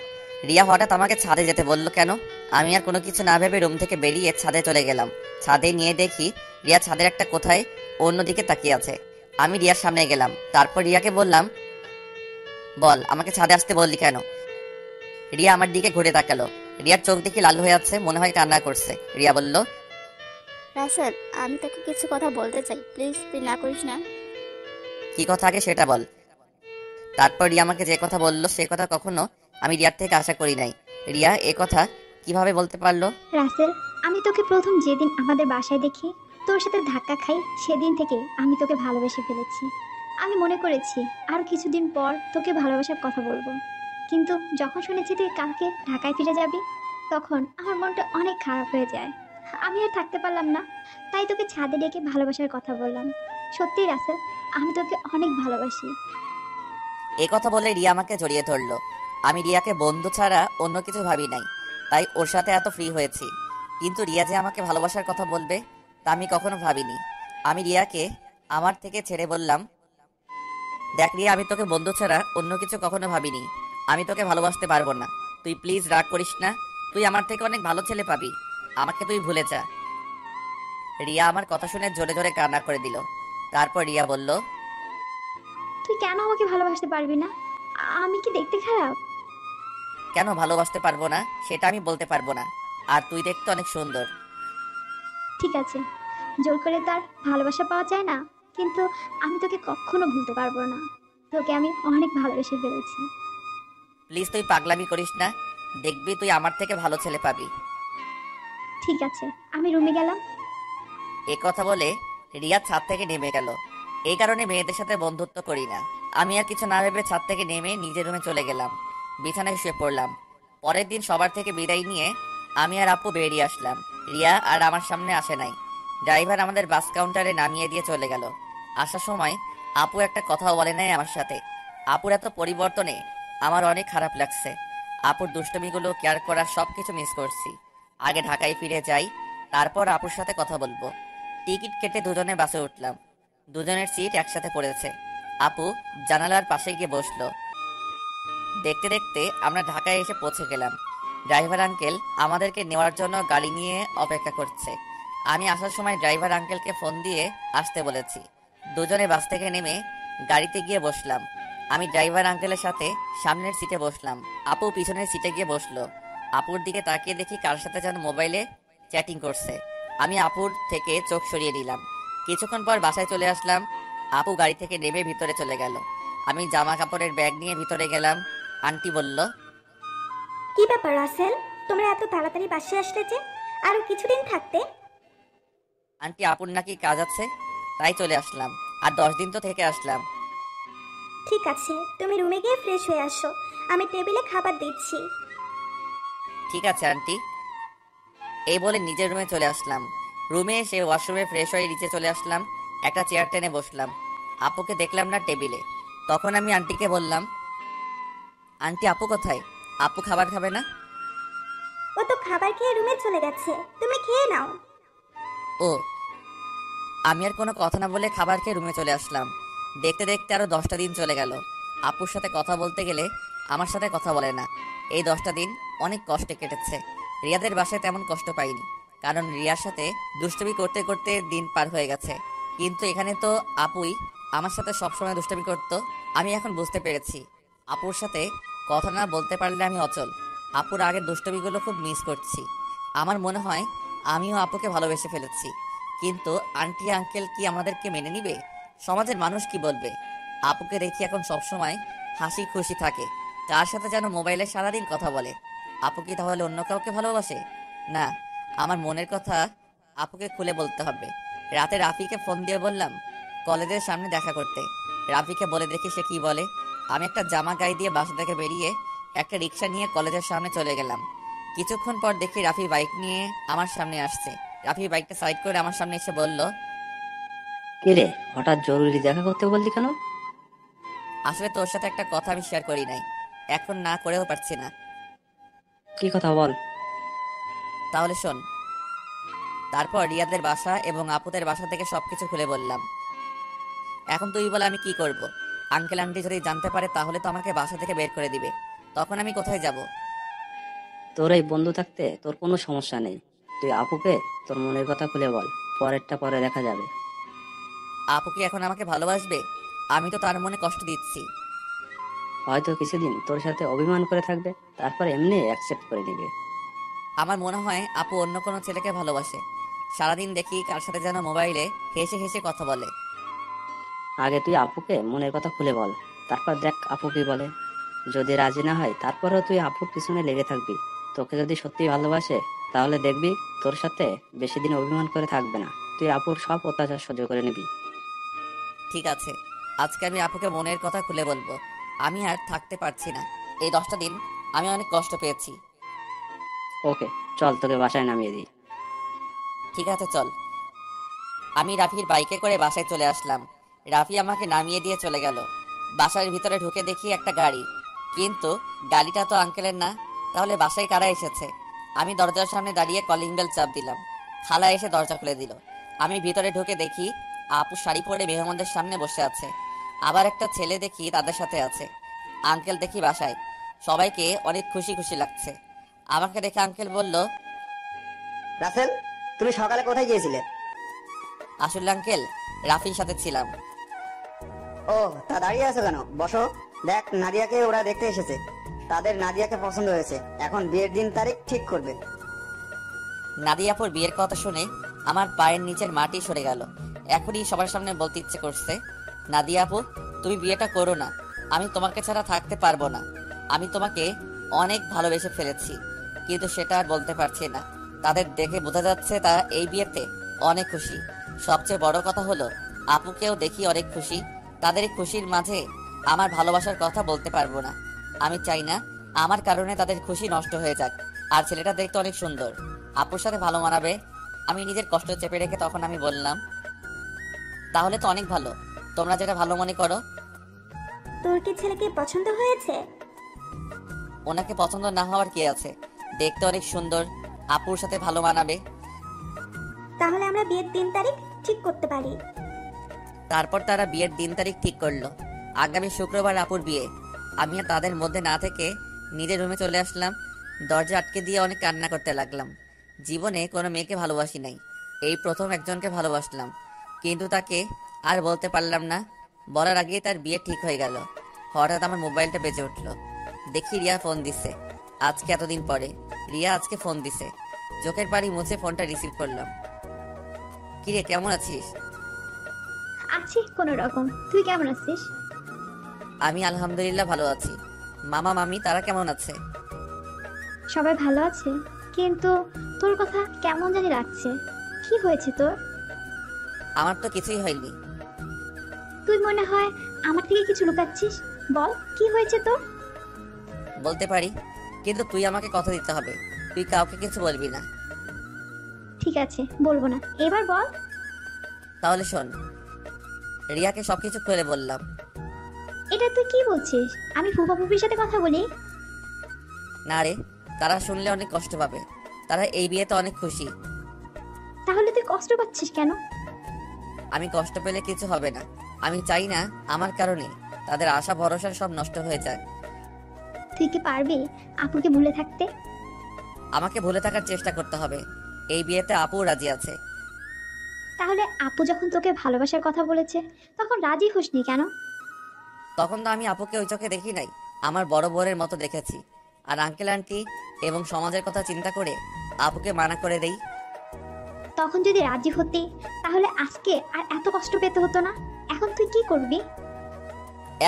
রিয়া হঠাৎ আমাকে ছাদে যেতে বলল কেন? আমি আর কোনো কিছু না ভেবে রুম থেকে বেরিয়ে ছাদে চলে গেলাম। ছাদে নিয়ে দেখি রিয়া ছাদের একটা কোথায় অন্যদিকে তাকিয়ে আছে। আমি রিয়ার সামনে গেলাম। তারপর রিয়াকে বললাম, বল আমাকে ছাদে আসতে বললি কেন? রিয়া আমার দিকে ঘুরে তাকালো। রিয়ার চোখ দেখি লাল হয়ে আছে, মনে হয় কান্না করছে। রিয়া বলল, রাসেল, আমি তোকে কিছু কথা বলতে চাই, প্লিজ তুই না করিস না। কি কথা আগে সেটা বল। তারপর রিয়া আমাকে যে কথা বললো সে কথা কখনো আমি রিয়ার থেকে আশা করি নাই। রিয়া এ কথা কিভাবে বলতে পারলো? রাসেল, আমি তোকে প্রথম যেদিন আমাদের বাসায় দেখি, তোর সাথে ধাক্কা খাই, সেদিন থেকে আমি তোকে ভালোবেসে ফেলেছি। আমি মনে করেছি আর কিছুদিন পর তোকে ভালোবাসার কথা বলবো, কিন্তু যখন শুনেছি তুই কালকে ঢাকায় ফিরে যাবি, তখন আমার মনটা অনেক খারাপ হয়ে যায়। আমি আর থাকতে পারলাম না, তাই তোকে ছাদে ডেকে ভালোবাসার কথা বললাম। সত্যি রাসেল, আমি তোকে অনেক ভালোবাসি। এ কথা বলে রিয়া আমাকে জড়িয়ে ধরলো। আমি রিয়াকে বন্ধু ছাড়া অন্য কিছু ভাবি নাই, তাই ওর সাথে এত ফ্রি হয়েছি। কিন্তু রিয়া যে আমাকে ভালোবাসার কথা বলবে তা আমি কখনো ভাবিনি। আমি রিয়াকে আমার থেকে ছেড়ে বললাম, দেখ রিয়া, আমি তোকে বন্ধু ছাড়া অন্য কিছু কখনো ভাবিনি। আমি তোকে ভালোবাসতে পারবো না। তুই প্লিজ রাগ করিস না। তুই আমার থেকে অনেক ভালো ছেলে পাবি। আমাকে তুই ভুলে যা। রিয়া আমার কথা শুনে জোরে জোরে কান্না করে দিল। তারপর রিয়া বলল, তুই কেন আমাকে ভালোবাসতে পারবি না? আমি কি দেখতে খারাপ? কেন ভালোবাসতে পারবো না সেটা আমি বলতে পারবো না। আর তুই দেখতে অনেক সুন্দর। ঠিক আছে, জোর করে তার ভালোবাসা পাওয়া যায় না, কিন্তু আমি তোকে কখনো ভুলতে পারবো না। তোকে আমি অনেক ভালোবেসে ফেলেছি। প্লিজ তুই পাগলামি করিস না। দেখবি তুই আমার থেকে ভালো ছেলে পাবি। ঠিক আছে, আমি রুমে গেলাম। এ কথা বলে রিয়া ছাদ থেকে নেমে গেল। এই কারণে মেয়েদের সাথে বন্ধুত্ব করি না। আমি আর কিছু না ভেবে ছাদ থেকে নেমে নিজের রুমে চলে গেলাম। বিছানায় শুয়ে পড়লাম। পরের দিন সবার থেকে বিদায় নিয়ে আমি আর আপু বেরিয়ে আসলাম। রিয়া আর আমার সামনে আসে নাই। ড্রাইভার আমাদের বাস কাউন্টারে নামিয়ে দিয়ে চলে গেল। আসার সময় আপু একটা কথাও বলে নাই আমার সাথে। আপুর এত পরিবর্তনে আমার অনেক খারাপ লাগছে। আপুর দুষ্টমিগুলো, কেয়ার করা, সবকিছু মিস করছি। আগে ঢাকায় ফিরে যাই, তারপর আপুর সাথে কথা বলবো। টিকিট কেটে দুজনে বাসে উঠলাম। দুজনের সিট একসাথে পড়েছে। আপু জানালার পাশে গিয়ে বসলো। দেখতে দেখতে আমরা ঢাকায় এসে পৌঁছে গেলাম। ড্রাইভার আঙ্কেল আমাদেরকে নেওয়ার জন্য গাড়ি নিয়ে অপেক্ষা করছে। আমি আসার সময় ড্রাইভার আঙ্কেলকে ফোন দিয়ে আসতে বলেছি। দুজনে বাস থেকে নেমে গাড়িতে গিয়ে বসলাম। আমি ড্রাইভার আঙ্কেলের সাথে সামনের সিটে বসলাম। আপু পিছনের সিটে গিয়ে বসলো। আপুর দিকে তাকিয়ে দেখি কার সাথে যেন মোবাইলে চ্যাটিং করছে। আমি আপুর থেকে চোখ সরিয়ে নিলাম। কিছুক্ষণ পর বাসায় চলে আসলাম। আপু গাড়ি থেকে নেমে ভিতরে চলে গেল। আমি জামা কাপড়ের ব্যাগ নিয়ে ভিতরে গেলাম। আন্টি বলল, কি ব্যাপার রাসেল, তোমরা এত তাড়াতাড়ি বাসায় আসলে যে? আরো কিছুদিন থাকতে। আন্টি আপুর নাকি কাজ আছে, তাই চলে আসলাম। আর 10 দিন তো থেকে আসলাম। ঠিক আছে, তুমি রুমে গিয়ে ফ্রেশ হয়ে আসো, আমি টেবিলে খাবার দিচ্ছি। ঠিক আছে আন্টি। এই বলে নিজের রুমে চলে আসলাম। রুমে এসে ওয়াশরুমে ফ্রেশ হয়ে নিচে চলে আসলাম। একটা চেয়ার টেনে বসলাম। আপুকে দেখলাম না টেবিলে। তখন আমি আন্টিকে বললাম, আন্টি আপু কোথায়? আপু খাবার খাবে না? ও তো খাবার খেয়ে রুমে চলে গেছে, তুমি খেয়ে নাও। ও। আমি আর কোনো কথা না বলে খাবার খেয়ে রুমে চলে আসলাম। দেখতে দেখতে আরো 10টা দিন চলে গেল। আপুর সাথে কথা বলতে গেলে আমার সাথে কথা বলে না। এই 10টা দিন অনেক কষ্টে কেটেছে। রিয়াদের বাসায় তেমন কষ্ট পাইনি, কারণ রিয়ার সাথে দুষ্টুমি করতে করতে দিন পার হয়ে গেছে। কিন্তু এখানে তো আপুই আমার সাথে সবসময় দুষ্টুমি করতো। আমি এখন বুঝতে পেরেছি আপুর সাথে কথা না বলতে পারলে আমি অচল। আপুর আগের দুষ্টুমিগুলো খুব মিস করছি। আমার মনে হয় আমিও আপুকে ভালোবেসে ফেলেছি। কিন্তু আন্টি আঙ্কেল কি আমাদেরকে মেনে নিবে? সমাজের মানুষ কি বলবে? আপুকে দেখি এখন সবসময় হাসি খুশি থাকে। কার সাথে যেন মোবাইলে সারাদিন কথা বলে। আপু কি তাহলে অন্য কাউকে ভালোবাসে? না, আমার মনের কথা আপুকে খুলে বলতে হবে। রাতে রাফিকে ফোন দিয়ে বললাম কলেজের সামনে দেখা করতে। রাফিকে বলে দেখি সে কি বলে। আমি একটা জামা গায়ে দিয়ে বাসা থেকে বেরিয়ে একটা রিক্সা নিয়ে কলেজের সামনে চলে গেলাম। কিছুক্ষণ পর দেখি রাফি বাইক নিয়ে আমার সামনে আসছে। রাফি বাইকটা সাইড করে আমার সামনে এসে বলল, কে রে, হঠাৎ জরুরি দেখা করতে বললি কেন? আসলে তোর সাথে একটা কথা আমি শেয়ার করি নাই, এখন না করেও পারছি না। কি কথা বল। তাহলে শোন। তারপর রিয়াদের বাসা এবং আপুদের বাসা থেকে সবকিছু খুলে বললাম। এখন তুই বলে আমি কি করব? আঙ্কেল আন্টি যদি জানতে পারে তাহলে তো আমাকে বাসা থেকে বের করে দিবে। তখন আমি কোথায় যাব? তোর এই বন্ধু থাকতে তোর কোনো সমস্যা নেই। তুই আপুকে তোর মনের কথা খুলে বল, পরেরটা পরে দেখা যাবে। আপু কি এখন আমাকে ভালোবাসবে? আমি তো তার মনে কষ্ট দিচ্ছি। হয়তো কিছুদিন তোর সাথে অভিমান করে থাকবে, তারপর এমনি অ্যাকসেপ্ট করে নিবে। আমার মনে হয় আপু অন্য কোনো ছেলেকে ভালোবাসে। সারাদিন দেখি কার সাথে যেন মোবাইলে হেসে হেসে কথা বলে। আগে তুই আপুকে মনের কথা খুলে বল, তারপর দেখ আপু কি বলে। যদি রাজি না হয় তারপরেও তুই আপুর পিছনে লেগে থাকবি। তোকে যদি সত্যি ভালোবাসে তাহলে দেখবি তোর সাথে বেশি দিন অভিমান করে থাকবে না, তুই আপুর সব অত্যাচার সহ্য করে নিবি। ঠিক আছে, আজকে আমি আপুকে মনের কথা খুলে বলবো। আমি আর থাকতে পারছি না। এই 10টা দিন আমি অনেক কষ্ট পেয়েছি। ওকে, চল তোকে বাসায় নামিয়ে দিই। ঠিক আছে চল। আমি রাফির বাইকে করে বাসায় চলে আসলাম। রাফি আমাকে নামিয়ে দিয়ে চলে গেল। বাসার ভিতরে ঢুকে দেখি একটা গাড়ি, কিন্তু গাড়িটা তো আঙ্কেলের না। তাহলে বাসায় কারা এসেছে? আমি দরজার সামনে দাঁড়িয়ে কলিং বেল চাপ দিলাম। খালা এসে দরজা খুলে দিল। আমি ভিতরে ঢুকে দেখি আপু শাড়ি পরে মেহমানদের সামনে বসে আছে। আবার একটা ছেলে দেখি তাদের সাথে আছে। আঙ্কেল দেখি বাসায়। সবাইকে অনেক খুশি খুশি লাগছে। আমাকে দেখে আঙ্কেল বলল, রাসেল, তুমি সকালে কোথায় গিয়েছিলে? আসলে আঙ্কেল রাফির সাথে ছিলাম। ও, তা দাঁড়িয়ে আছো কেন? বসো। দেখ, নাদিয়াকে ওরা দেখতে এসেছে। তাদের নাদিয়াকে পছন্দ হয়েছে। এখন বিয়ের দিন তারিখ ঠিক করবে। নাদিয়াপুর বিয়ের কথা শুনে আমার পায়ের নিচের মাটি সরে গেল। এখনই সবার সামনে বলতে ইচ্ছে করছে, নাদিয়াপু তুমি বিয়েটা করো না। আমি তোমাকে ছাড়া থাকতে পারবো না। আমি তোমাকে অনেক ভালোবেসে ফেলেছি, কিন্তু সেটা আর বলতে পারছি না। তাদের দেখে বোঝা যাচ্ছে তারা এই বিয়েতে অনেক খুশি। সবচেয়ে বড় কথা হলো আপুকেও দেখি অনেক খুশি। তাদের এই খুশির মাঝে আমার ভালোবাসার কথা বলতে পারবো না। আমি চাই না আমার কারণে তাদের খুশি নষ্ট হয়ে যাক। আর ছেলেটা দেখতে অনেক সুন্দর, আপুর সাথে ভালো মানাবে। আমি নিজের কষ্ট চেপে রেখে তখন আমি বললাম, তাহলে তো অনেক ভালো, তোমরা যেটা ভালো মনে করো। তোর কি ছেলেকে পছন্দ হয়েছে? ওনাকে পছন্দ না হওয়ার কি আছে? দেখতে অনেক সুন্দর, আপুর সাথে ভালো মানাবে। তাহলে আমরা বিয়ের দিন তারিখ ঠিক করতে পারি। তারপর তারা বিয়ের দিন তারিখ ঠিক করলো। আগামী শুক্রবার আপুর বিয়ে। আমি আর তাদের মধ্যে না থেকে নিজের রুমে চলে আসলাম। দরজা আটকে দিয়ে অনেক কান্না করতে লাগলাম। জীবনে কোনো মেয়েকে ভালোবাসি নাই, এই প্রথম একজনকে ভালোবাসলাম, কিন্তু তাকে আর বলতে পারলাম না। বলার আগেই তার বিয়ে ঠিক হয়ে গেল। হঠাৎ আমার মোবাইলটা বেজে উঠলো। দেখি রিয়া ফোন দিছে। আজকে এতদিন পরে রিয়া আজকে ফোন দিছে। চোখের পানি মুছে ফোনটা রিসিভ করলাম। কিরে, কেমন আছিস? আছি কোনো রকম। তুই কেমন আছিস? আমি আলহামদুলিল্লাহ ভালো আছি। মামা মামি তারা কেমন আছে? সবাই ভালো আছে, কিন্তু তোর কথা কেমন জানি লাগছে। কি হয়েছে তোর? আমার তো কিছুই হয়নি। তুই মনে হয় আমার থেকে কিছু লুকাচ্ছিস। বল, কি হয়েছে তোর? বলতে পারি, কিন্তু তুই আমাকে কথা দিতে হবে। তুই কাউকে কিছু বলবি না। ঠিক আছে, বলবো না। এবার বল। তাহলে শোন, রিয়াকে সবকিছু খুলে বললাম। এটা তুই কি বলছিস? আমি ফুপা ফুপির সাথে কথা বলি? না রে, তারা শুনলে অনেক কষ্ট পাবে। তারা এই বিয়েতে অনেক খুশি। তাহলে তুই কষ্ট পাচ্ছিস কেন? আমি কষ্ট পেলে কিছু হবে না। আমি চাই না আমার কারণে তাদের আশা ভরসা সব নষ্ট হয়ে যায়। তুই কি পারবি আপুকে ভুলে থাকতে? আমাকে ভুলে থাকার চেষ্টা করতে হবে। এই বিয়েতে আপু রাজি আছে। তাহলে আপু যখন তোকে ভালোবাসার কথা বলেছে তখন রাজি হসনি কেন? তখন তো আমি আপুকে ওই চোখে দেখি নাই, আমার বড় বোনের মতো দেখেছি। আর আঙ্কেল আন্টি এবং সমাজের কথা চিন্তা করে আপুকে মানা করে দেই। তখন যদি রাজি হতি তাহলে আজকে আর এত কষ্ট পেতে হতো না। এখন তুই কি করবি?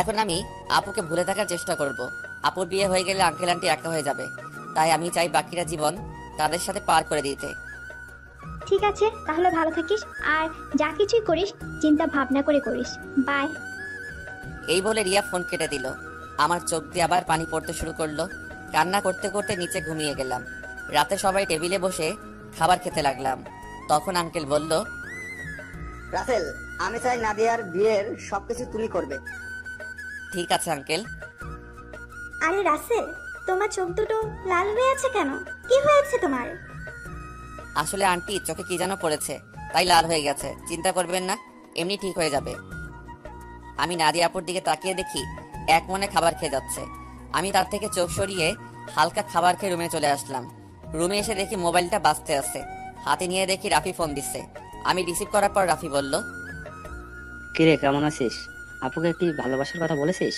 এখন আমি আপুকে ভুলে থাকার চেষ্টা করব। আপুর বিয়ে হয়ে গেলে আঙ্কেল আন্টি একা হয়ে যাবে। তাই আমি চাই বাকিরা জীবন তাদের সাথে পার করে দিতে। ঠিক আছে, তাহলে ভালো থাকিস। আর যা কিছুই করিস চিন্তা ভাবনা করে করিস। বাই। এই বলে রিয়া ফোন কেটে দিল। আমার চোখ দিয়ে আবার পানি পড়তে শুরু করলো। কান্না করতে করতে নিচে ঘুমিয়ে গেলাম। রাতে সবাই টেবিলে বসে খাবার খেতে লাগলাম। তখন আঙ্কেল বলল, রাসেল, আমি চাই নাদিয়ার বিয়ের সবকিছু তুমি করবে। ঠিক আছে আঙ্কেল। আরে রাসেল, তোমার চোখ দুটো লাল হয়ে আছে কেন? কি হয়েছে তোমার? আসলে আন্টি চোখে কি যেন পড়েছে, তাই লাল হয়ে গেছে। চিন্তা করবেন না, এমনি ঠিক হয়ে যাবে। আমি নাদিয়া আপুর দিকে তাকিয়ে দেখি এক মনে খাবার খেয়ে যাচ্ছে। আমি তার থেকে চোখ সরিয়ে হালকা খাবার খেয়ে রুমে চলে আসলাম। রুমে এসে দেখি মোবাইলটা বাজতে আছে। হাতে নিয়ে দেখি রাফি ফোন দিচ্ছে। আমি রিসিভ করার পর রাফি বলল, কিরে, কেমন আছিস? আপুকে কি ভালোবাসার কথা বলেছিস?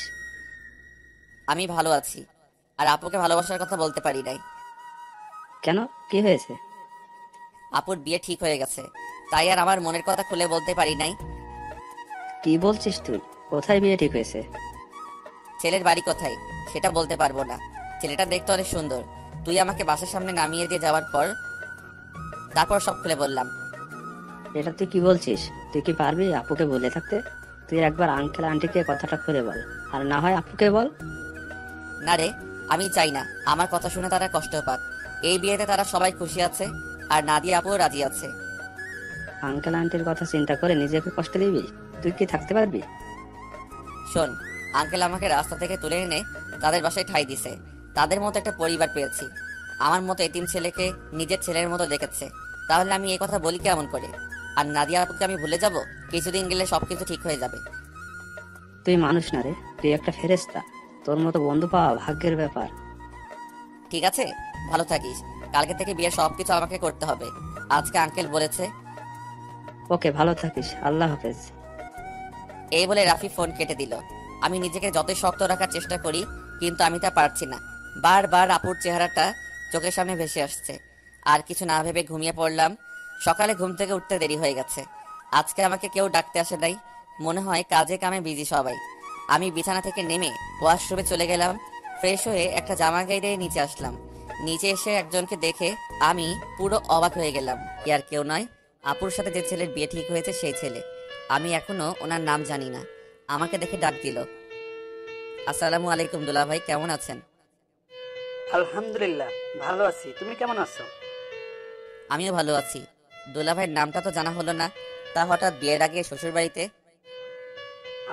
আমি ভালো আছি, আর আপুকে ভালোবাসার কথা বলতে পারি নাই। কেন, কি হয়েছে? আপুর বিয়ে ঠিক হয়ে গেছে, তাই আর আমার মনের কথা খুলে বলতে পারি নাই। কি বলছিস তুই? কোথায় বিয়ে ঠিক হয়েছে? ছেলের বাড়ি কোথায় সেটা বলতে পারবো না। ছেলেটা দেখতে অনেক সুন্দর। তুই আমাকে বাসার সামনে নামিয়ে দিয়ে যাওয়ার পর তারপর সব খুলে বললাম। এটা তুই কি বলছিস? তুই কি পারবি আপুকে বলে থাকতে? তুই একবার আঙ্কেল আন্টিকে কথাটা খুলে বল, আর না হয় আপুকে বল। না রে, আমি চাই না আমার কথা শুনে তারা কষ্ট পাক। এই বিয়েতে তারা সবাই খুশি আছে, আর নাদিয়া আপুও রাজি আছে। আঙ্কেল আন্টির কথা চিন্তা করে নিজেকে কষ্ট দিবি? তুই কি থাকতে পারবি? শোন, আঙ্কেল আমাকে রাস্তা থেকে তুলে এনে তাদের বাসায় ঠাঁই দিছে। তাদের মতো একটা পরিবার পেয়েছি। আমার মতো এতিম ছেলেকে নিজের ছেলের মতো দেখেছে। তাহলে আমি এই কথা বলি কেমন করে? আর নাদিয়া আপুকে আমি ভুলে যাব? কিছুদিন গেলে সবকিছু ঠিক হয়ে যাবে। তুই মানুষ না রে, তুই একটা ফেরেশতা। তোর মতো বন্ধু পাওয়া ভাগ্যের ব্যাপার। ঠিক আছে, ভালো থাকিস। কালকে থেকে বিয়ের সবকিছু আমাকে করতে হবে, আজকে আঙ্কেল বলেছে। ওকে, ভালো থাকিস, আল্লাহ হাফেজ। এই বলে রাফি ফোন কেটে দিল। আমি নিজেকে যতই শক্ত রাখার চেষ্টা করি, কিন্তু আমি তা পারছি না। বারবার আপুর চেহারাটা চোখের সামনে ভেসে আসছে। আর কিছু না ভেবে ঘুমিয়ে পড়লাম। সকালে ঘুম থেকে উঠতে দেরি হয়ে গেছে। আজকে আমাকে কেউ ডাকতে আসে নাই। মনে হয় কাজে কামে বিজি সবাই। আমি বিছানা থেকে নেমে ওয়াশরুমে চলে গেলাম। ফ্রেশ হয়ে একটা জামা গায়ে নিচে আসলাম। নিচে এসে একজনকে দেখে আমি পুরো অবাক হয়ে গেলাম। আর কেউ নয়, আপুর সাথে যে ছেলের বিয়ে ঠিক হয়েছে সেই ছেলে। আমি এখনো ওনার নাম জানি না। আমাকে দেখে ডাক দিল। আসসালামু আলাইকুম দুলা ভাই, কেমন আছেন? আলহামদুলিল্লাহ, ভালো আছি। তুমি কেমন আছো? আমিও ভালো আছি। দুলা ভাইয়ের নামটা তো জানা হলো না, তা হঠাৎ বিয়ের আগে শ্বশুর বাড়িতে?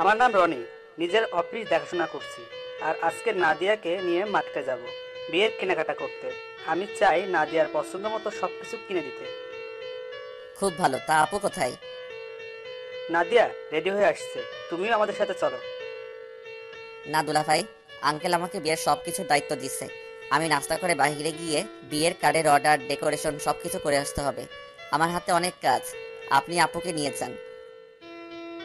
আমার নাম রনি। নিজের অফিস দেখাশোনা করছি, আর আজকে নাদিয়াকে নিয়ে মার্কেটে যাব বিয়ের কেনাকাটা করতে। আমি চাই নাদিয়ার পছন্দ মতো সবকিছু কিনে দিতে। খুব ভালো। তা আপু কোথায়? নাদিয়া রেডি হয়ে আসছে, তুমিও আমাদের সাথে চলো। না দুলা ভাই, আঙ্কেল আমাকে বিয়ের সবকিছুর দায়িত্ব দিচ্ছে। আমি নাস্তা করে বাইরে গিয়ে বিয়ের কার্ডের অর্ডার, ডেকোরেশন সবকিছু করে আসতে হবে। আমার হাতে অনেক কাজ। আপনি আপুকে নিয়ে যান।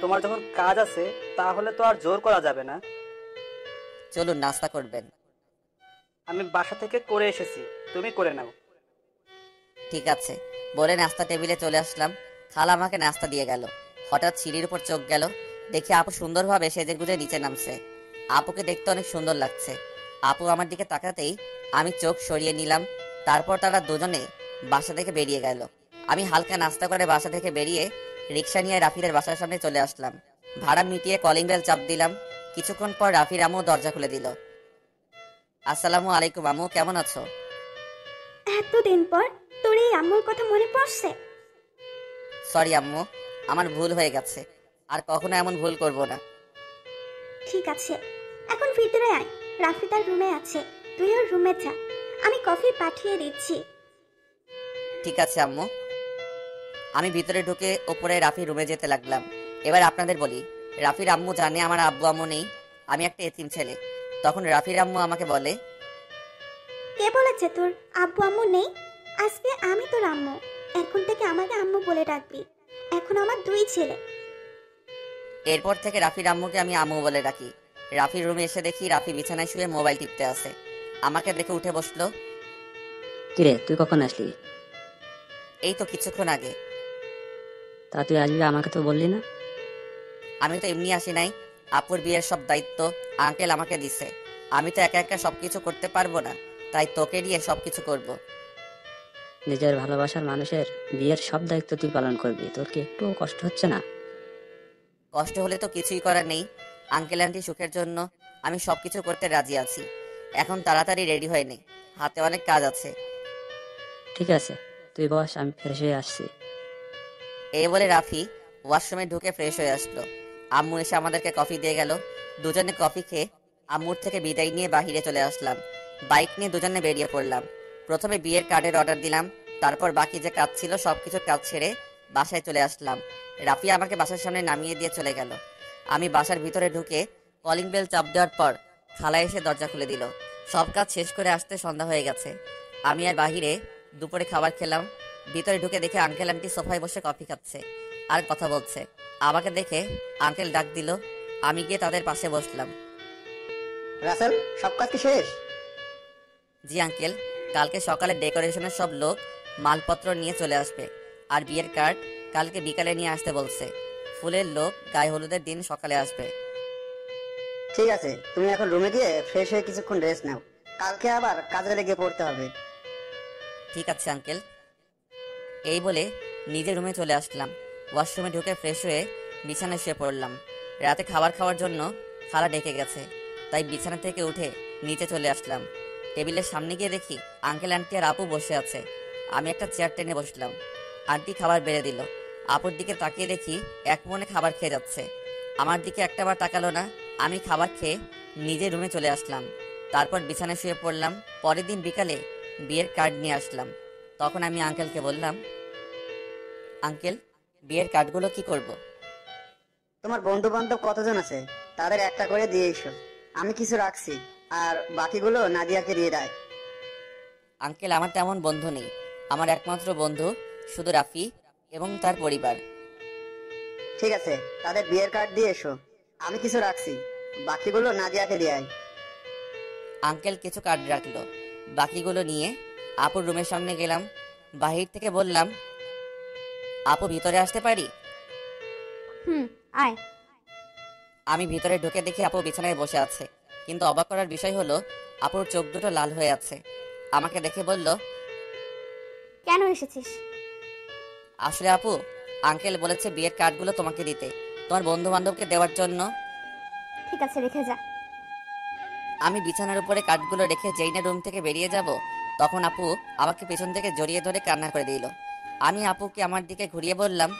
তোমার যখন কাজ আছে তাহলে তো আর জোর করা যাবে না। চলুন, নাস্তা করবেন। আমি বাসা থেকে করে এসেছি, তুমি করে নাও। ঠিক আছে বলে নাস্তা টেবিলে চলে আসলাম। খালা আমাকে নাস্তা দিয়ে গেল। হঠাৎ সিঁড়ির উপর চোখ গেল, দেখি আপু সুন্দরভাবে সেজে গুজে নিচে নামছে। আপুকে দেখতে অনেক সুন্দর লাগছে। আপু আমার দিকে তাকাতেই আমি চোখ সরিয়ে নিলাম। তারপর তারা দুজনে বাসা থেকে বেরিয়ে গেল। আমি হালকা নাস্তা করে বাসা থেকে বেরিয়ে রিক্সা নিয়ে রাফিদের বাসার সামনে চলে আসলাম। ভাড়া মিটিয়ে কলিং বেল চাপ দিলাম। কিছুক্ষণ পর রাফির আম্মু দরজা খুলে দিল। আসসালামু আলাইকুম আম্মু, কেমন আছো? এতদিন পর তোর এই আম্মুর কথা মনে পড়ছে? সরি আম্মু, আমার ভুল হয়ে গেছে। আর কখনো এমন ভুল করব না। ঠিক আছে, এখন ভিতরে আয়। রাফি তার রুমে আছে, তুই ওর রুমে যা। আমি কফি পাঠিয়ে দিচ্ছি। ঠিক আছে আম্মু। আমি ভিতরে ঢুকে ওপরে রাফির রুমে যেতে লাগলাম। এবার আপনাদের বলি, রাফির আম্মু জানে আমার আব্বু আম্মু নেই, আমি একটা এতিম ছেলে। তখন রাফির আম্মু আমাকে বলে, কে বলেছে তোর আব্বু আম্মু নেই? আজকে আমি তোর আম্মু। এখন থেকে আমাকে আম্মু বলে ডাকবি। এখন আমার দুই ছেলে। এরপর থেকে রাফির আম্মুকে আমি আম্মু বলে ডাকি। রাফির রুমে এসে দেখি রাফি বিছানায় শুয়ে মোবাইল টিপতে আছে। আমাকে দেখে উঠে বসলো। কিরে, তুই কখন আসলি? এই তো কিছুক্ষণ আগে। তা তুই আসবি, আমাকে তো বললি না। আমি তো এমনি আসি নাই। আপুর বিয়ের সব দায়িত্ব আঙ্কেল আমাকে দিছে। আমি তো একা একা সবকিছু করতে পারবো না, তাই তোকে দিয়ে সবকিছু করব। নিজের ভালোবাসার মানুষের বিয়ের সব দায়িত্ব তুই পালন করবি, তোর কি একটু কষ্ট হচ্ছে না? কষ্ট হলে তো কিছুই করার নেই। আঙ্কেল আন্টি সুখের জন্য আমি সবকিছু করতে রাজি আছি। এখন তাড়াতাড়ি রেডি হয়ে নে, হাতে অনেক কাজ আছে। ঠিক আছে, তুই বস, আমি ফ্রেশ হয়ে আসছি। এই বলে রাফি ওয়াশরুমে ঢুকে ফ্রেশ হয়ে আসলো। আম্মু এসে আমাদেরকে কফি দিয়ে গেল। দুজনে কফি খেয়ে আম্মুর থেকে বিদায় নিয়ে বাহিরে চলে আসলাম। বাইক নিয়ে দুজনে বেরিয়ে পড়লাম। প্রথমে বিয়ের কার্ডের অর্ডার দিলাম, তারপর বাকি যে কাজ ছিল সবকিছু কাজ ছেড়ে বাসায় চলে আসলাম। রাফি আমাকে বাসার সামনে নামিয়ে দিয়ে চলে গেল। আমি বাসার ভিতরে ঢুকে কলিং বেল চাপ দেওয়ার পর খালা এসে দরজা খুলে দিল। সব কাজ শেষ করে আসতে সন্ধ্যা হয়ে গেছে। আমি আর বাহিরে দুপুরে খাবার খেলাম। ভিতরে ঢুকে দেখে আঙ্কেল আন্টি সোফায় বসে কফি খাচ্ছে আর কথা বলছে। আমাকে দেখে আঙ্কেল ডাক দিল। আমি গিয়ে তাদের পাশে বসলাম। রাসেল, সব কাজ কি শেষ? জি আঙ্কেল, কালকে সকালে ডেকোরেশনের সব লোক মালপত্র নিয়ে চলে আসবে। আর বিয়ের কার্ড কালকে বিকালে নিয়ে আসতে বলছে। ফুলের লোক গায়ে হলুদের দিন সকালে আসবে। ঠিক আছে, তুমি এখন রুমে গিয়ে ফ্রেশ হয়ে কিছুক্ষণ রেস্ট নাও, কালকে আবার কাজে লেগে পড়তে হবে। ঠিক আছে আঙ্কেল। এই বলে নিজের রুমে চলে আসলাম। ওয়াশরুমে ঢুকে ফ্রেশ হয়ে বিছানায় শুয়ে পড়লাম। রাতে খাবার খাওয়ার জন্য খালা ডেকে গেছে, তাই বিছানা থেকে উঠে নিচে চলে আসলাম। টেবিলের সামনে গিয়ে দেখি আঙ্কেল আন্টি আর আপু বসে আছে। আমি একটা চেয়ার টেনে বসলাম। আন্টি খাবার বেড়ে দিল। আপুর দিকে তাকিয়ে দেখি এক মনে খাবার খেয়ে যাচ্ছে। আমার দিকে একটাবার তাকালো না। আমি খাবার খেয়ে নিজের রুমে চলে আসলাম। তারপর বিছানায় শুয়ে পড়লাম। পরের দিন বিকালে বিয়ের কার্ড নিয়ে আসলাম। তখন আমি আঙ্কেলকে বললাম, আঙ্কেল, বিয়ের কার্ডগুলো কি করব? তোমার বন্ধু বান্ধব কতজন আছে তাদের একটা করে দিয়ে এসো, আমি কিছু রাখছি, আর বাকিগুলো নাদিয়াকে দিয়ে দেয়। আঙ্কেল, আমার তেমন বন্ধু নেই। আমার একমাত্র বন্ধু শুধু রাফি এবং তার পরিবার। ঠিক আছে, তাদের বিয়ের কার্ড দিয়ে এসো, আমি কিছু রাখছি, বাকিগুলো নাদিয়াকে দিয়ে আয়। আঙ্কেল কিছু কার্ড রাখলো। বাকিগুলো নিয়ে আপুর রুমের সামনে গেলাম। বাহির থেকে বললাম, আপু ভিতরে আসতে পারি? হুম, আয়। আমি ভিতরে ঢুকে দেখি আপু বিছানায় বসে আছে। কিন্তু অবাক করার বিষয় হলো আপুর চোখ দুটো লাল হয়ে আছে। আমাকে দেখে বলল, কেন এসেছিস? আসলে আপু, আঙ্কেল বলেছে বিয়ের কার্ডগুলো তোমাকে দিতে, তোমার বন্ধু বান্ধবকে দেওয়ার জন্য। ঠিক আছে, রেখে যা। আমি বিছানার উপরে কার্ডগুলো রেখে যেই না রুম থেকে বেরিয়ে যাব, তখন আপু আমাকে পেছন থেকে জড়িয়ে ধরে কান্না করে দিল। আমি আপুকে আমার দিকে ঘুরিয়ে বললাম,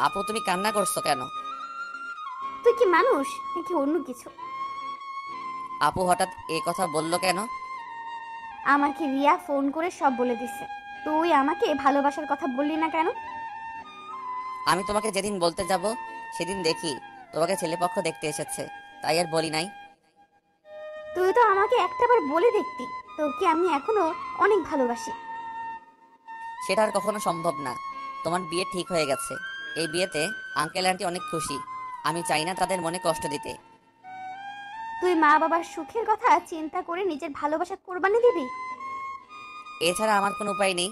আপু তুমি কান্না করছো কেন? তুই কি মানুষ নাকি অন্য কিছু? আপু হঠাৎ এই কথা বলল কেন? আমাকে রিয়া ফোন করে সব বলে দিছে। তুই আমাকে ভালোবাসার কথা বললি না কেন? আমি তোমাকে যেদিন বলতে যাব সেদিন দেখি তোমাকে ছেলেপক্ষ দেখতে এসেছে, তাই আর বলি নাই। তুই তো আমাকে একটাবার বলে দেখতি তোকে আমি এখনো অনেক ভালোবাসি। সেটা আর কখনো সম্ভব না। তোমার বিয়ে ঠিক হয়ে গেছে। এই বিয়েতে আঙ্কেল আন্টি অনেক খুশি। আমি চাই না তাদের মনে কষ্ট দিতে। তুই মা বাবার সুখের কথা চিন্তা করে নিজের ভালোবাসা কোরবানি দিবি? এছাড়া আমার কোনো উপায় নেই।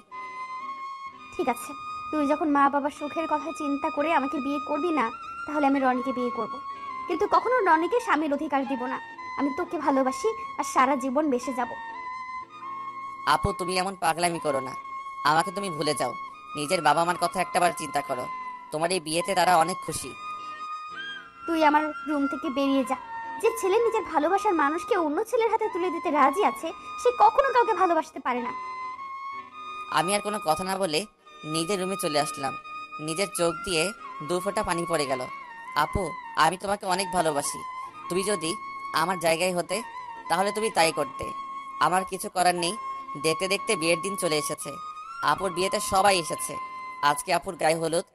ঠিক আছে, তুই যখন মা বাবার সুখের কথা চিন্তা করে আমাকে বিয়ে করবি না, তাহলে আমি রনিকে বিয়ে করব। কিন্তু কখনো রনিকে স্বামীর অধিকার দিব না। আমি তোকে ভালোবাসি আর সারা জীবন বেঁচে যাব। আপু তুমি এমন পাগলামি করো না। আমাকে তুমি ভুলে যাও। নিজের বাবা মার কথা একটাবার চিন্তা করো। তোমার এই বিয়েতে তারা অনেক খুশি। তুই আমার রুম থেকে বেরিয়ে যা। যে ছেলে নিজের ভালোবাসার মানুষকে অন্য ছেলের হাতে তুলে দিতে রাজি আছে, সে কখনো কাউকে ভালোবাসতে পারে না। আমি আর কোনো কথা না বলে নিজের রুমে চলে আসলাম। নিজের চোখ দিয়ে 2 ফোঁটা পানি পড়ে গেল। আপু, আমি তোমাকে অনেক ভালোবাসি। তুমি যদি আমার জায়গায় হতে তাহলে তুমি তাই করতে। আমার কিছু করার নেই। দেখতে দেখতে বিয়ের দিন চলে এসেছে। আপুর বিয়েতে সবাই এসেছে। আজকে আপুর গায়ে হলুদ।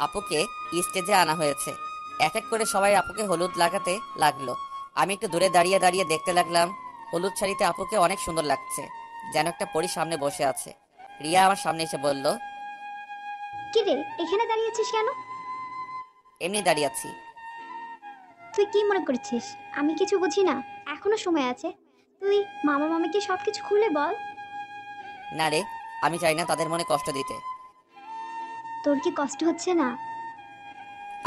আপুকে স্টেজে আনা হয়েছে। এক এক করে সবাই আপুকে হলুদ লাগাতে লাগলো। আমি একটু দূরে দাঁড়িয়ে দাঁড়িয়ে দেখতে লাগলাম। হলুদ শাড়িতে আপুকে অনেক সুন্দর লাগছে, যেন একটা পরী সামনে বসে আছে। রিয়া আমার সামনে এসে বলল, কি রে, এখানে দাঁড়িয়েছিস কেন? এমনি দাঁড়িয়ে আছি। তুই কি মনে করছিস আমি কিছু বুঝি না? এখনো সময় আছে, তুই মামা মামিকে সবকিছু খুলে বল। না রে, আমি চাই না তাদের মনে কষ্ট দিতে। তোর কি কষ্ট হচ্ছে না?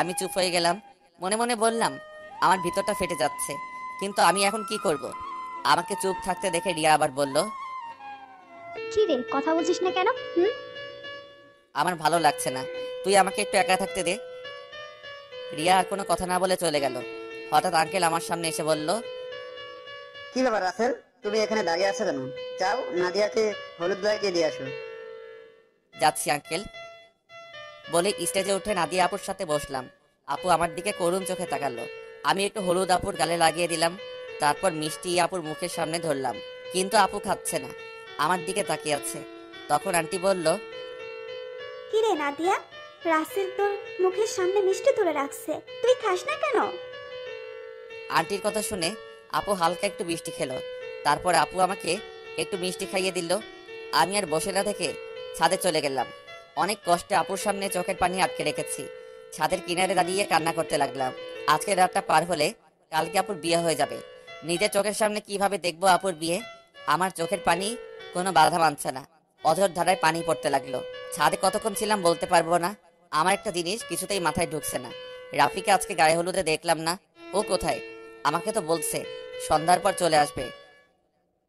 আমি চুপ হয়ে গেলাম। মনে মনে বললাম, আমার ভিতরটা ফেটে যাচ্ছে, কিন্তু আমি এখন কি করব? আমাকে চুপ থাকতে দেখে রিয়া আবার বলল, কি রে, কথা বলছিস না কেন? আমার ভালো লাগছে না, তুই আমাকে একটু একা থাকতে দে। রিয়া আর কোনো কথা না বলে চলে গেল। হঠাৎ আঙ্কেল আমার সামনে এসে বলল, কি ব্যাপার রাসেল, তুমি এখানে দাঁড়িয়ে আছো কেন? যাও নাদিয়াকে হলুদ লাগিয়ে দিয়ে আসো। যাচ্ছি আঙ্কেল। বলে স্টেজে উঠে নাদিয়া আপুর সাথে বসলাম। আপু আমার দিকে করুণ চোখে তাকালো। আমি একটু হলুদ আপুর গালে লাগিয়ে দিলাম। তারপর মিষ্টি আপুর মুখের সামনে ধরলাম, কিন্তু আপু খাচ্ছে না, আমার দিকে তাকিয়ে আছে। তখন আন্টি বলল, কি রে নাদিয়া, রাসেল তোর মুখের সামনে মিষ্টি তুলে রাখছে, তুই খাস না কেন? আন্টির কথা শুনে আপু হালকা একটু মিষ্টি খেলো। তারপর আপু আমাকে একটু মিষ্টি খাইয়ে দিল। আমি আর বসে না থেকে ছাদে চলে গেলাম। অনেক কষ্টে আপুর সামনে চোখের পানি আটকে রেখেছি। ছাদের কিনারে দাঁড়িয়ে কান্না করতে লাগলাম। আজকের রাতটা পার হলে কালকে আপুর বিয়ে হয়ে যাবে। নিজের চোখের সামনে কিভাবে দেখবো আপুর বিয়ে? আমার চোখের পানি কোনো বাধা মানছে না। অঝোর ধারায় পানি পড়তে লাগলো। ছাদে কতক্ষণ ছিলাম বলতে পারবো না। আমার একটা জিনিস কিছুতেই মাথায় ঢুকছে না। রাফিকে আজকে গায়ে হলুদে দেখলাম না। ও কোথায়? আমাকে তো বলছে সন্ধ্যার পর চলে আসবে।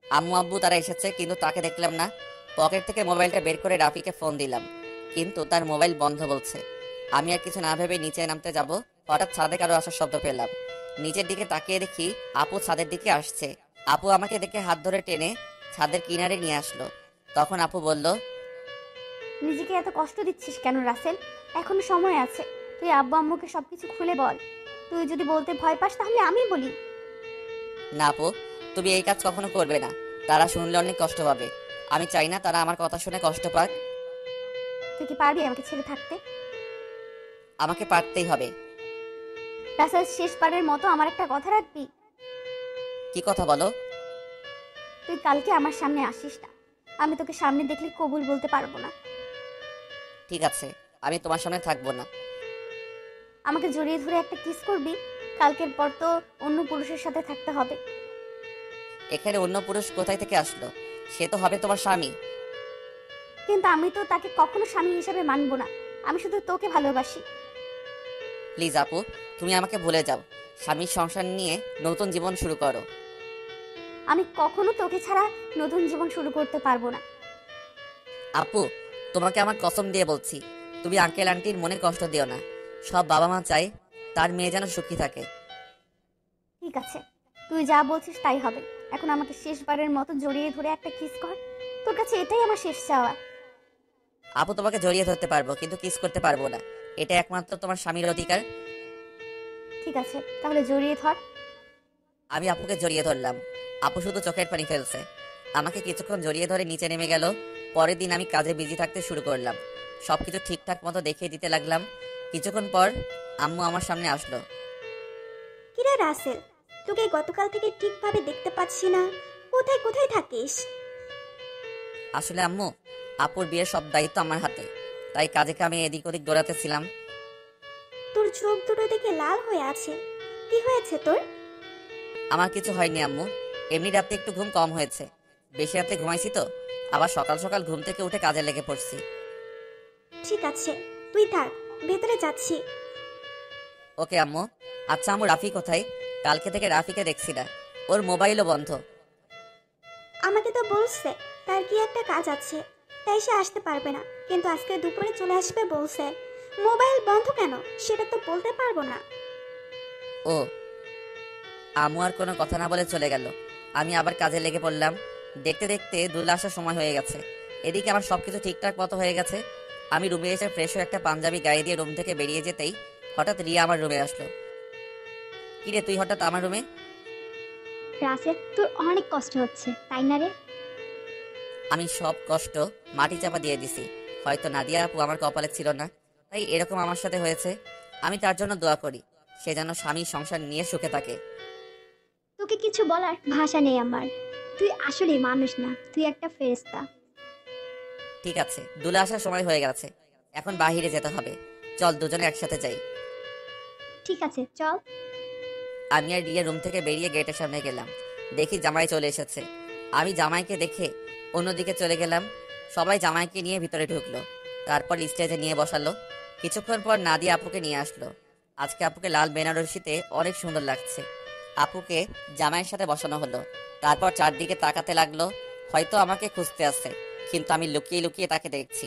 আম্মু আব্বু তারা এসেছে, কিন্তু তাকে দেখলাম না। পকেট থেকে মোবাইলটা বের করে রাফিকে ফোন দিলাম, কিন্তু তার মোবাইল বন্ধ বলছে। আমি আর কিছু না ভেবে নিচে নামতে যাব, হঠাৎ ছাদে কারো আসার শব্দ পেলাম। নিচের দিকে তাকিয়ে দেখি আপু ছাদের দিকে আসছে। আপু আমাকে দেখে হাত ধরে টেনে ছাদের কিনারে নিয়ে আসলো। তখন আপু বলল, নিজেকে এত কষ্ট দিচ্ছিস কেন রাসেল? এখনো সময় আছে। তুই আব্বু আম্মুকে সবকিছু খুলে বল। তুই যদি বলতে ভয় পাস তাহলে আমি বলি। না আপু, তুমি এই কাজ কখনো করবে না। তারা শুনলে অনেক কষ্ট পাবে। আমি চাই না তারা আমার কথা শুনে কষ্ট পাক। তুই কি পারবি আমাকে ছেড়ে থাকতে? আমাকে পারতেই হবে। রাসেল, শেষবারের মতো আমার একটা কথা রাখবি। কি কথা বলো? তুই কালকে আমার সামনে আসিস না। আমি তোকে সামনে দেখলে কবুল বলতে পারবো না। ঠিক আছে, আমি তোমার সামনে থাকবো না। আমাকে জড়িয়ে ধরে একটা কিস করবি। কালকের পর তো অন্য পুরুষের সাথে থাকতে হবে। এখানে অন্য পুরুষ কোথায় থেকে আসলো? সে তো হবে তোমার স্বামী। কিন্তু আমি তো তাকে কখনো স্বামী হিসেবে মানবো না। আমি শুধু তোকে ভালোবাসি। প্লিজ আপু, তুমি আমাকে ভুলে যাও। স্বামীর সংসার নিয়ে নতুন জীবন শুরু করো। আমি কখনো তোকে ছাড়া নতুন জীবন শুরু করতে পারবো না। আপু, তোমাকে আমার কসম দিয়ে বলছি, তুমি আঙ্কেল আন্টির মনে কষ্ট দিও না। সব বাবা মা চায় তার মেয়ে যেন সুখী থাকে। ঠিক আছে, তুই যা বলছিস তাই হবে। এখন আমাকে শেষবারের মতো জড়িয়ে ধরে একটা কিস কর। তোর কাছে এটাই আমার শেষ চাওয়া। আপু, তোমাকে জড়িয়ে ধরতে পারবো, কিন্তু কিস করতে পারবো না। এটা একমাত্র তোমার স্বামীর অধিকার। ঠিক আছে, তাহলে জড়িয়ে ধর। আমি আপুকে জড়িয়ে ধরলাম। আপু শুধু চোখের পানি ফেলছে। আমাকে কিছুক্ষণ জড়িয়ে ধরে নিচে নেমে গেল। পরের দিন আমি কাজে বিজি থাকতে শুরু করলাম। সবকিছু ঠিকঠাক মতো দেখিয়ে দিতে লাগলাম। কিছুক্ষণ পর আম্মু আমার সামনে আসলো। কিরে রাসেল, তোকে গতকাল থেকে ঠিকভাবে দেখতে পাচ্ছি না। কোথায় কোথায় থাকিস? আসলে আম্মু, আপুর বিয়ের সব দায়িত্ব আমার হাতে, তাই কাজে কামে এদিক ওদিক দৌড়াতেছিলাম। তোর চোখ দুটো দেখে লাল হয়ে আছে। কি হয়েছে তোর? আমার কিছু হয়নি আম্মু, এমনি রাতে একটু ঘুম কম হয়েছে। বেশি রাতে ঘুমাইছি তো, আবার সকাল সকাল ঘুম থেকে উঠে কাজে লেগে পড়ছি। ঠিক আছে, তুই থাক, ভেতরে যাচ্ছি। ওকে আম্মু। আচ্ছা আম্মু, রাফি কোথায়? কালকে থেকে রাফিকে দেখছি না, ওর মোবাইলও বন্ধ। আমাকে তো বলছে তার কি একটা কাজ আছে, তাই সে আসতে পারবে না। কিন্তু আজকে দুপুরে চলে আসবে বলছে। মোবাইল বন্ধ কেন সেটা তো বলতে পারবো না। ও, আম্মু আর কোনো কথা না বলে চলে গেল। আমি আবার কাজে লেগে পড়লাম। দেখতে দেখতে দুলে আসার সময় হয়ে গেছে। এদিকে আমার সবকিছু ঠিকঠাক মতো হয়ে গেছে। আমি রুমে এসে ফ্রেশ হয়ে একটা পাঞ্জাবি গায়ে দিয়ে রুম থেকে বেরিয়ে যেতেই হঠাৎ রিয়া আমার রুমে আসলো। কিরে, তুই হঠাৎ আমার রুমে? রাসেল, তোর অনেক কষ্ট হচ্ছে তাই না রে? আমি সব কষ্ট মাটি চাপা দিয়ে দিছি। হয়তো নাদিয়া আপু আমার কপালে ছিল না, তাই এরকম আমার সাথে হয়েছে। আমি তার জন্য দোয়া করি, সে যেন স্বামীর সংসার নিয়ে সুখে থাকে। তোকে কিছু বলার ভাষা নেই আমার। তুই আসলে মানুষ না, তুই একটা ফেরেশতা। ঠিক আছে, দুলে আসার সময় হয়ে গেছে, এখন বাহিরে যেতে হবে। চল দুজনে একসাথে যাই। ঠিক আছে, চল। আমি আর রিয়া রুম থেকে বেরিয়ে গেটের সামনে গেলাম। দেখি জামাই চলে এসেছে। আমি জামাইকে দেখে অন্যদিকে চলে গেলাম। সবাই জামাইকে নিয়ে ভিতরে ঢুকলো, তারপর স্টেজে নিয়ে বসালো। কিছুক্ষণ পর নাদিয়া আপুকে নিয়ে আসলো। আজকে আপুকে লাল বেনারসিতে অনেক সুন্দর লাগছে। আপুকে জামাইয়ের সাথে বসানো হলো। তারপর চারদিকে তাকাতে লাগলো, হয়তো আমাকে খুঁজতে আসছে, কিন্তু আমি লুকিয়ে লুকিয়ে তাকে দেখছি।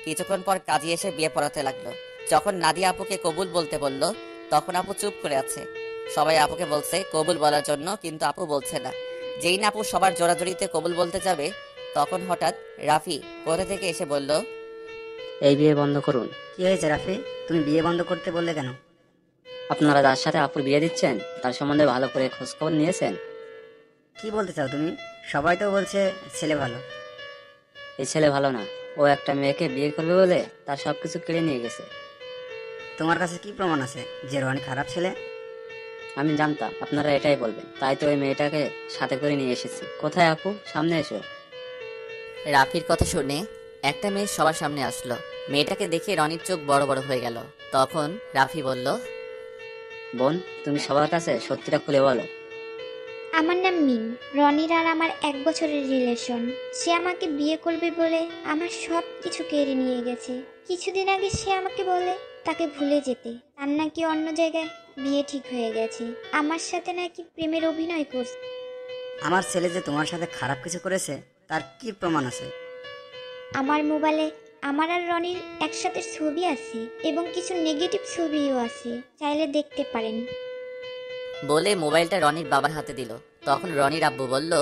কিছুক্ষণ পর কাজী এসে বিয়ে পড়াতে লাগলো। যখন নাদিয়া আপুকে কবুল বলতে বলল, তখন আপু চুপ করে আছে। সবাই আপুকে বলছে কবুল বলার জন্য, কিন্তু আপু বলছে না। যেই না আপু সবার জোরাজোরিতে কবুল বলতে যাবে, তখন হঠাৎ রাফি কোথা থেকে এসে বলল, এই বিয়ে বন্ধ করুন। কি হয়েছে রাফি, তুমি বিয়ে বন্ধ করতে বললে কেন? আপনারা যার সাথে আপুর বিয়ে দিচ্ছেন তার সম্বন্ধে ভালো করে খোঁজখবর নিয়েছেন? কি বলতে চাও তুমি? সবাই তো বলছে ছেলে ভালো। এই ছেলে ভালো না, ও একটা মেয়েকে বিয়ে করবে বলে তার সবকিছু কেড়ে নিয়ে গেছে। তোমার কাছে কি প্রমাণ আছে যে রনি খারাপ ছেলে? আমি জানতাম আপনারা এটাই বলবেন, তাই তো ওই মেয়েটাকে সাথে করে নিয়ে এসেছি। কোথায় আপু, সামনে এসো। রাফির কথা শুনে একটা মেয়ে সবার সামনে আসলো। মেয়েটাকে দেখে রনির চোখ বড় বড় হয়ে গেল। তখন রাফি বলল, বোন, তুমি সবার কাছে সত্যিটা খুলে বলো। আমার নাম মিম। রনির আর আমার 1 বছরের রিলেশন। সে আমাকে বিয়ে করবে বলে আমার সব কিছু কেড়ে নিয়ে গেছে। কিছুদিন আগে সে আমাকে বলে তাকে ভুলে যেতে, তার নাকি অন্য জায়গায় বিয়ে ঠিক হয়ে গেছে। আমার সাথে নাকি প্রেমের অভিনয় করছে। আমার ছেলে যে তোমার সাথে খারাপ কিছু করেছে তার কি প্রমাণ আছে? আমার মোবাইলে আমার আর রনির একসাথে ছবি আছে এবং কিছু নেগেটিভ ছবিও আছে, চাইলে দেখতে পারেন। বলে মোবাইলটা রনির বাবার হাতে দিল। তখন রনির আব্বু বলল,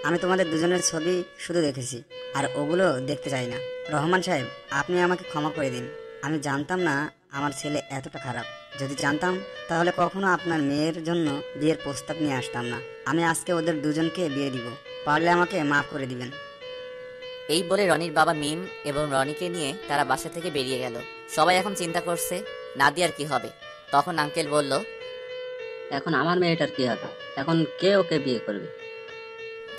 আমি তোমাদের দুজনের ছবি শুধু দেখেছি, আর ওগুলো দেখতে চাই না। রহমান সাহেব, আপনি আমাকে ক্ষমা করে দিন। আমি জানতাম না আমার ছেলে এতটা খারাপ। যদি জানতাম তাহলে কখনো আপনার মেয়ের জন্য বিয়ের প্রস্তাব নিয়ে আসতাম না। আমি আজকে ওদের দুজনকে বিয়ে দিব। পারলে আমাকে মাফ করে দিবেন। এই বলে রনির বাবা মিম এবং রনিকে নিয়ে তারা বাসা থেকে বেরিয়ে গেল। সবাই এখন চিন্তা করছে নাদিয়ার কি হবে। তখন আঙ্কেল বলল, এখন আমার মেয়েটার কি হবে? এখন কে ওকে বিয়ে করবে?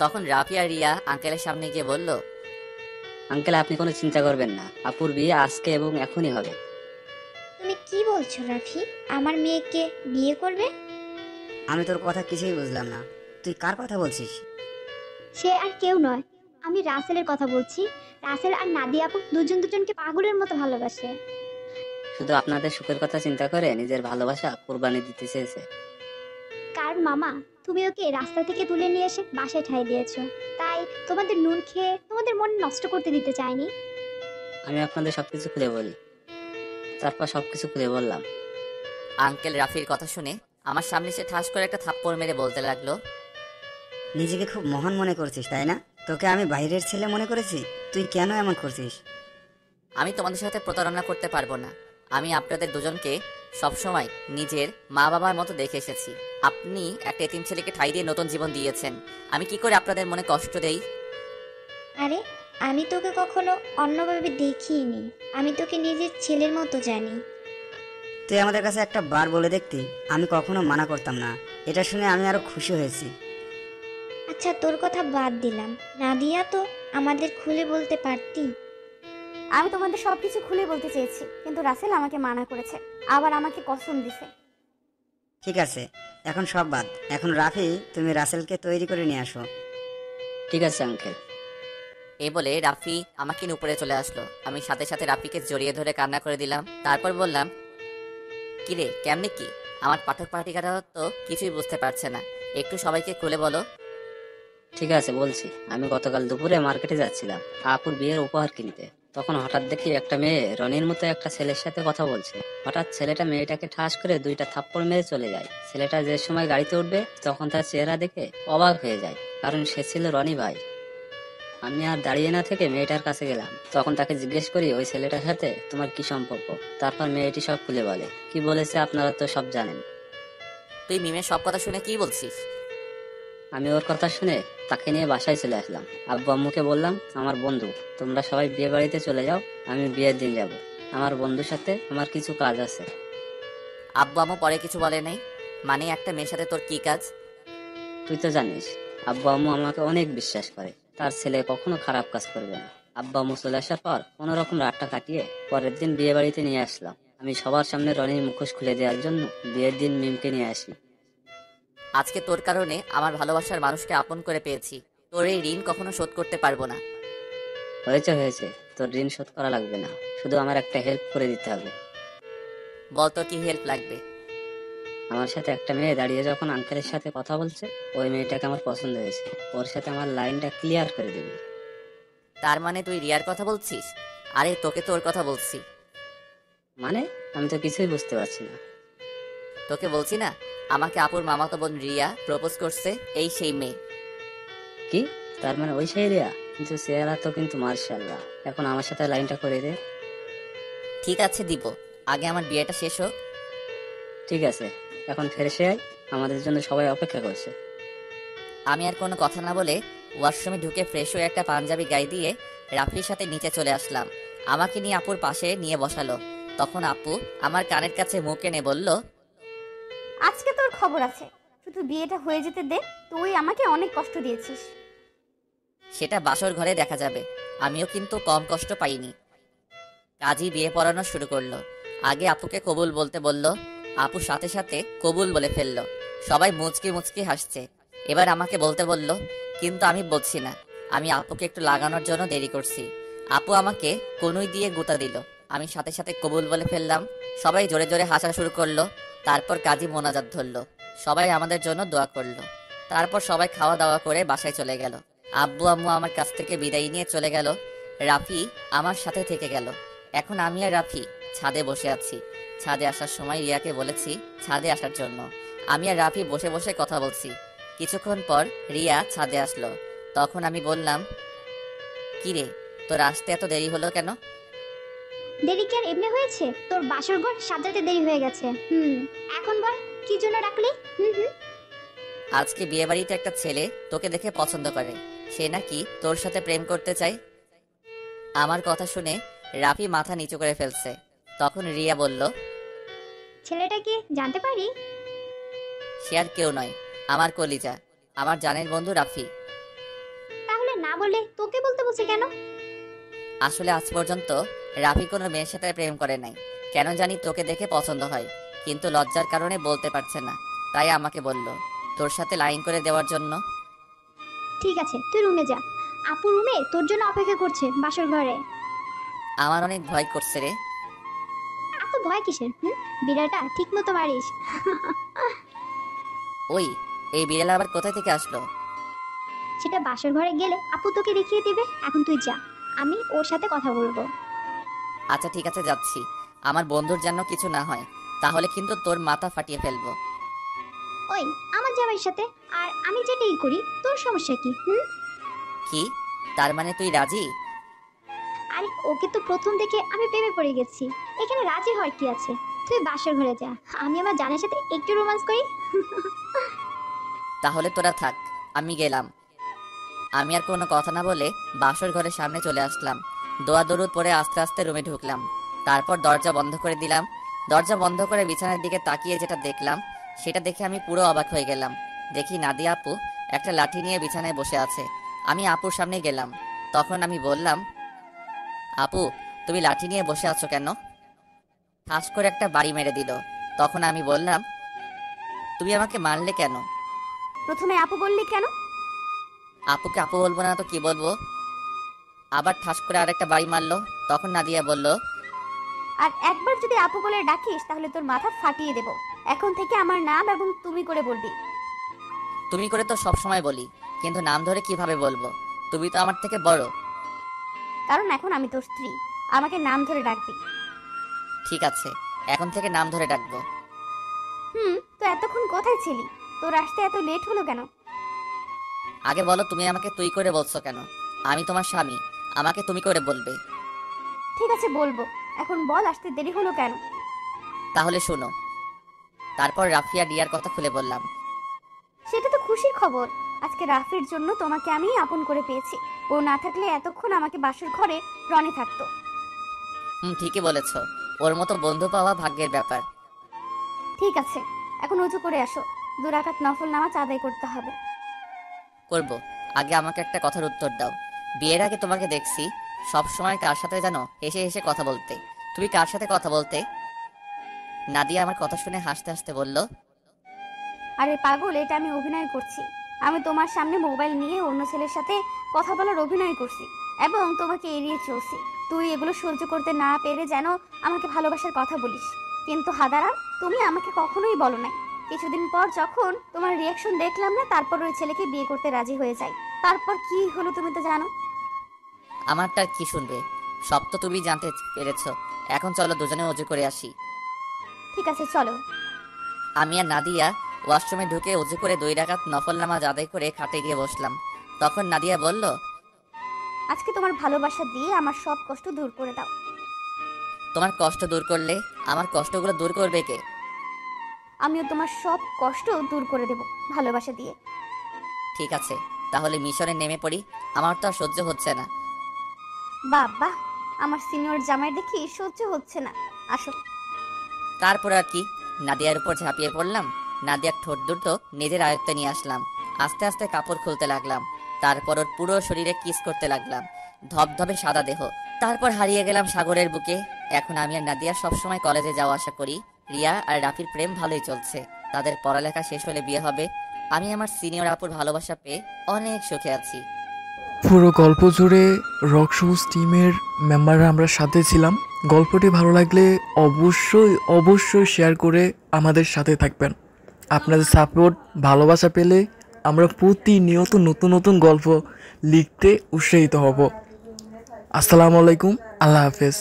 তখন রাফি আর রিয়া আঙ্কেলের সামনে গিয়ে বলল, আঙ্কেল, আপনি কোনো চিন্তা করবেন না, আপুর বিয়ে আজকে এবং এখনই হবে। তুমি কি বলছো রাফি? আমার মেয়েকে বিয়ে করবে? আমি তোর কথা কিছুই বুঝলাম না। তুই কার কথা বলছিস? সে আর কেউ নয়, আমি রাসেলের কথা বলছি। রাসেল আর নাদিয়া আপু দুজনকে পাগলের মতো ভালোবাসে। শুধু আপনাদের সুখের কথা চিন্তা করে নিজের ভালোবাসা কোরবানি দিতে চেয়েছে। কারণ মামা, তুমি ওকে রাস্তা থেকে তুলে নিয়ে এসে বাসায় ঠাই দিয়েছো, তাই তোমাদের নুন খেয়ে তোমাদের মন নষ্ট করতে দিতে চাইনি। আমি আপনাদের সবকিছু খুলে বলি। তারপর সবকিছু খুলে বললাম। আঙ্কেল রাফির কথা শুনে আমার সামনে সে ঠাস করে একটা থাপ্পড় মেরে বলতে লাগলো, নিজেকে খুব মহান মনে করছিস তাই না? তোকে আমি বাইরের ছেলে মনে করেছি। তুই কেন এমন করছিস? আমি তোমাদের সাথে প্রতারণা করতে পারবো না। আমি আপনাদের দুজনকে সবসময় নিজের মা বাবার মতো দেখে এসেছি। আপনি একটা এতিম ছেলেকে ঠাই দিয়ে নতুন জীবন দিয়েছেন। আমি কি করে আপনাদের মনে কষ্ট দেই? আরে, আমি তোকে কখনো অন্যভাবে দেখিনি। আমি তোকে নিজের ছেলের মতো জানি। তুই আমাদের কাছে একটা বার বলে দেখতি, আমি কখনো মানা করতাম না। এটা শুনে আমি আরো খুশি হয়েছি। আচ্ছা, তোর কথা বাদ দিলাম। নাদিয়া তো আমাদের খুলে বলতে পারতি। আমি তোমাদের সবকিছু খুলে বলতে চেয়েছি, কিন্তু রাসেল আমাকে মানা করেছে, আবার আমাকে কসম দিছে। ঠিক আছে, এখন সব বাদ। এখন রাফি, তুমি রাসেলকে তৈরি করে নিয়ে আসো। ঠিক আছে আঙ্কেল। এই বলে রাফি আমাকে নিয়ে উপরে চলে আসলো। আমি সাথে সাথে রাফিকে জড়িয়ে ধরে কান্না করে দিলাম। তারপর বললাম, কিরে কেমনে কি? আমার পাঠক পাঠিকারা তো কিছুই বুঝতে পারছে না, একটু সবাইকে খুলে বলো। ঠিক আছে, বলছি। আমি গতকাল দুপুরে মার্কেটে যাচ্ছিলাম আপুর বিয়ের উপহার কিনতে। তখন হঠাৎ দেখি একটা মেয়ে রনির মতো একটা ছেলের সাথে কথা বলছে। হঠাৎ ছেলেটা মেয়েটাকে ঠাস করে 2টা থাপ্পড় মেরে চলে যায়। ছেলেটা যে সময় গাড়িতে উঠবে তখন তার চেহারা দেখে অবাক হয়ে যায়, কারণ সে ছিল রনি ভাই। আমি আর দাঁড়িয়ে না থেকে মেয়েটার কাছে গেলাম। তখন তাকে জিজ্ঞেস করি, ওই ছেলেটার সাথে তোমার কি সম্পর্ক? তারপর মেয়েটি সব খুলে বলে। কি বলেছে আপনারা তো সব জানেন। তুই মিমের সব কথা শুনে কি বলছিস? আমি ওর কথা শুনে তাকে নিয়ে বাসায় চলে আসলাম। আব্বু আম্মুকে বললাম, আমার বন্ধু, তোমরা সবাই বিয়ে বাড়িতে চলে যাও, আমি বিয়ের দিন যাব। আমার বন্ধুর সাথে আমার কিছু কাজ আছে। আব্বু আম্মু পরে কিছু বলে নাই? মানে একটা মেয়ের সাথে তোর কি কাজ? তুই তো জানিস আব্বু আম্মু আমাকে অনেক বিশ্বাস করে, তার ছেলে কখনো খারাপ কাজ করবে না। আব্বু আম্মু চলে আসার পর কোন রকম রাতটা কাটিয়ে পরের দিন বিয়ে বাড়িতে নিয়ে আসলাম। আমি সবার সামনে রনির মুখোশ খুলে দেওয়ার জন্য বিয়ের দিন মিমকে নিয়ে আসি। আজকে তোর কারণে আমার ভালোবাসার মানুষকে আপন করে পেয়েছি। তোর এই ঋণ কখনো শোধ করতে পারবো না। হয়েছে, তোর ঋণ শোধ করা লাগবে না, শুধু আমার একটা হেল্প করে দিতে হবে। বল তোর কি হেল্প লাগবে? আমার সাথে একটা মেয়ে দাঁড়িয়ে যখন আঙ্কেলের সাথে কথা বলছে, ওই মেয়েটাকে আমার পছন্দ হয়েছে। ওর সাথে আমার লাইনটা ক্লিয়ার করে দেবে। তার মানে তুই রিয়ার কথা বলছিস? আরে তোকে তোর কথা বলছি। মানে আমি তো কিছুই বুঝতে পারছি না। তোকে বলছি না, আমাকে আপুর মামাতো বোন রিয়া প্রপোজ করছে, এই সেই মেয়ে। কি? তার মানে ওই সেই রিয়া? কিন্তু চেহারা তো কিন্তু মার্শাল্লাহ। এখন আমার সাথে লাইনটা করে দে। ঠিক আছে দিব, আগে আমার বিয়েটা শেষ হোক। ঠিক আছে, এখন ফ্রেশে আয়, আমাদের জন্য সবাই অপেক্ষা করছে। আমি আর কোনো কথা না বলে ওয়াশরুমে ঢুকে ফ্রেশ হয়ে একটা পাঞ্জাবি গায়ে দিয়ে রাফির সাথে নিচে চলে আসলাম। আমাকে নিয়ে আপুর পাশে নিয়ে বসালো। তখন আপু আমার কানের কাছে মুখ এনে বলল, আজকে তোর খবর আছে, শুধু বিয়েটা হয়ে যেতে দে। তুই আমাকে অনেক কষ্ট দিয়েছিস। সেটা বাসর ঘরে দেখা যাবে। আমিও কিন্তু কম কষ্ট পাইনি। কাজী বিয়ে পড়ানো শুরু করলো। আগে আপুকে কবুল বলতে বলল, আপু সাথে সাথে কবুল বলে ফেললো। সবাই মুচকি মুচকি হাসছে। এবার আমাকে বলতে বলল, কিন্তু আমি বলছি না। আমি আপুকে একটু লাগানোর জন্য দেরি করছি। আপু আমাকে কনুই দিয়ে গুঁতা দিল। আমি সাথে সাথে কবুল বলে ফেললাম। সবাই জোরে জোরে হাসা শুরু করলো। তারপর কাজী মোনাজাত ধরলো। সবাই আমাদের জন্য দোয়া করলো। তারপর সবাই খাওয়া দাওয়া করে বাসায় চলে গেল। আব্বু আম্মু আমার কাছ থেকে বিদায় নিয়ে চলে গেল। রাফি আমার সাথে থেকে গেল। এখন আমি আর রাফি ছাদে বসে আছি। ছাদে আসার সময় রিয়াকে বলেছি ছাদে আসার জন্য। আমি আর রাফি বসে বসে কথা বলছি। কিছুক্ষণ পর রিয়া ছাদে আসলো। তখন আমি বললাম, কিরে, তোর আসতে এত দেরি হলো কেন? দেরি কি আর এমনি হয়েছে? তোর বাসর ঘর সাজাতে দেরি হয়ে গেছে। এখন বল কি জন্য ডাকলি? আজকে বিয়ে বাড়িতে একটা ছেলে তোকে দেখে পছন্দ করে। সে নাকি তোর সাথে প্রেম করতে চায়। আমার কথা শুনে রাফি মাথা নিচু করে ফেলছে। তখন রিয়া বলল, ছেলেটা কি জানতে পারি? সে আর কেউ নয়, আমার কলিজা, আমার জানের বন্ধু রাফি। তাহলে না বলে তোকে বলতে বলছে কেন? আসলে আজ পর্যন্ত রাফি কোনো মেয়ের সাথে প্রেম করে নাই। কেন জানি তোকে দেখে পছন্দ হয়, কিন্তু লজ্জার কারণে বলতে পারছে না। তাই আমাকে বলল তোর সাথে লাইন করে দেওয়ার জন্য। ঠিক আছে, তুই রুমে যা। আপু রুমে তোর জন্য অপেক্ষা করছে বাসর ঘরে। আমার অনেক ভয় করছে রে। এত ভয় কিসের? বিড়ালটা ঠিক মতো মারিস। ওই, এই বিড়াল আবার কোথায় থেকে আসলো? সেটা বাসর ঘরে গেলে আপু তোকে দেখিয়ে দিবে। এখন তুই যা, আমি ওর সাথে কথা বলবো। আচ্ছা ঠিক আছে, যাচ্ছি। আমার বন্ধুর যেন কিছু না হয়, তাহলে কিন্তু তোর মাথা ফাটিয়ে ফেলবো। ওই, আমার জামাইয়ের সাথে আর আমি যেটাই করি তোর সমস্যা কি? কি? তার মানে তুই রাজি? আরে ওকে তো প্রথম থেকে আমি প্রেমে পড়ে গেছি। এখানে রাজি হওয়ার কি আছে? তুই বাসর ঘরে যা, আমি আমার জানের সাথে একটু রোমান্স করি। তাহলে তোরা থাক, আমি গেলাম। আমি আর কোনো কথা না বলে বাসর ঘরের সামনে চলে আসলাম। দোয়া দরুদ পরে আস্তে আস্তে রুমে ঢুকলাম। তারপর দরজা বন্ধ করে দিলাম। দরজা বন্ধ করে বিছানার দিকে তাকিয়ে যেটা দেখলাম, সেটা দেখে আমি পুরো অবাক হয়ে গেলাম। দেখি নাদিয়া আপু একটা লাঠি নিয়ে বিছানায় বসে আছে। আমি আপুর সামনে গেলাম। তখন আমি বললাম, আপু, তুমি লাঠি নিয়ে বসে আছো কেন? ঠাস করে একটা বাড়ি মেরে দিল। তখন আমি বললাম, তুমি আমাকে মারলে কেন? প্রথমে আপু বললি কেন? আপুকে আপু বলবো না তো কি বলবো? আবার ঠাস করে আরেকটা বাড়ি মারলো। তখন নাদিয়া বলল, আর একবার যদি আপু বলে ডাকিস তাহলে তোর মাথা ফাটিয়ে দেব। এখন থেকে আমার নাম এবং তুমি করে বলবি। তুমি করে তো সব সময় বলি, কিন্তু নাম ধরে কিভাবে বলবো? তুমি তো আমার থেকে বড়। কারণ এখন আমি তোর স্ত্রী, আমাকে নাম ধরে ডাকবি। ঠিক আছে, এখন থেকে নাম ধরে ডাকবো। তো এতক্ষণ কোথায় ছিলি? তোর আসতে এত লেট হলো কেন? আগে বলো, তুমি আমাকে তুই করে বলছো কেন? আমি তোমার স্বামী, আমাকে তুমি করে বলবে। ঠিক আছে বলবো, এখন বল আসতে দেরি হলো কেন? তাহলে শোনো। তারপর রাফিয়া রিয়ার কথা খুলে বললাম। সেটা তো খুশির খবর। আজকে রাফির জন্য তোমাকে আমি আপন করে পেয়েছি। ও না থাকলে এতক্ষণ আমাকে বাসর ঘরে রনি থাকতো। ঠিকই বলেছো, ওর মতো বন্ধু পাওয়া ভাগ্যের ব্যাপার। ঠিক আছে, এখন উঁচু করে আসো, 2 রাকাত নফল নামাজ আদায় করতে হবে। করব, আগে আমাকে একটা কথার উত্তর দাও। বিয়ের আগে তোমাকে দেখছি সব সময় কার সাথে যেন হেসে হেসে কথা বলতে। তুমি কার সাথে কথা বলতে? নাদিয়া আমার কথা শুনে হাসতে হাসতে বলল, আরে পাগল, এটা আমি অভিনয় করছি। আমি তোমার সামনে মোবাইল নিয়ে অন্য ছেলের সাথে কথা বলার অভিনয় করছি এবং তোমাকে এড়িয়ে চলছি। তুই এগুলো সহ্য করতে না পেরে যেন আমাকে ভালোবাসার কথা বলিস, কিন্তু হাদারা, তুমি আমাকে কখনোই বলো নাই। কিছুদিন পর যখন তোমার রিয়াকশন দেখলাম না, তারপর ওই ছেলেকে বিয়ে করতে রাজি হয়ে যাই। তারপর কি হলো তুমি তো জানো। আমারটা কি শুনবে? সব তো তুমি জানতে পেরেছো। এখন চলো দুজনে অজু করে আসি। ঠিক আছে চলো। আমি আর নাদিয়া ওয়াশরুমে ঢুকে অজু করে 2 রাকাত নফল নামাজ আদায় করে খাটে গিয়ে বসলাম। তখন নাদিয়া বলল, আজকে তোমার ভালোবাসা দিয়ে আমার সব কষ্ট দূর করে দাও। তোমার কষ্ট দূর করলে আমার কষ্টগুলো দূর করবে কে? আমিও তোমার সব কষ্ট দূর করে দেব ভালোবাসা দিয়ে। ঠিক আছে, তাহলে মিশনে নেমে পড়ি। আমার তো আর সহ্য হচ্ছে না। বাবা, আমার সিনিয়র জামাই দেখি সহ্য হচ্ছে না। আসো। তারপর আর কি, নাদিয়ার উপর ঝাঁপিয়ে পড়লাম। নাদিয়ার ঠোঁট দুটো নিজের আয়ত্তে নিয়ে আসলাম। আস্তে আস্তে কাপড় খুলতে লাগলাম। তারপর ওর পুরো শরীরে কিস করতে লাগলাম। ধবধবে সাদা দেহ। তারপর হারিয়ে গেলাম সাগরের বুকে। এখন আমি আর নাদিয়া সবসময় কলেজে যাওয়া আসা করি। রিয়া আর রাফির প্রেম ভালোই চলছে। তাদের পড়ালেখা শেষ হলে বিয়ে হবে। আমি আমার সিনিয়র আপুর ভালোবাসা পেয়ে অনেক সুখে আছি। পুরো গল্প জুড়ে রকসবুজ টিমের মেম্বাররা আমরা সাথে ছিলাম। গল্পটি ভালো লাগলে অবশ্যই শেয়ার করে আমাদের সাথে থাকবেন। আপনাদের সাপোর্ট ভালোবাসা পেলে আমরা প্রতিনিয়ত নতুন নতুন গল্প লিখতে উৎসাহিত হব। আসসালামু আলাইকুম, আল্লাহ হাফেজ।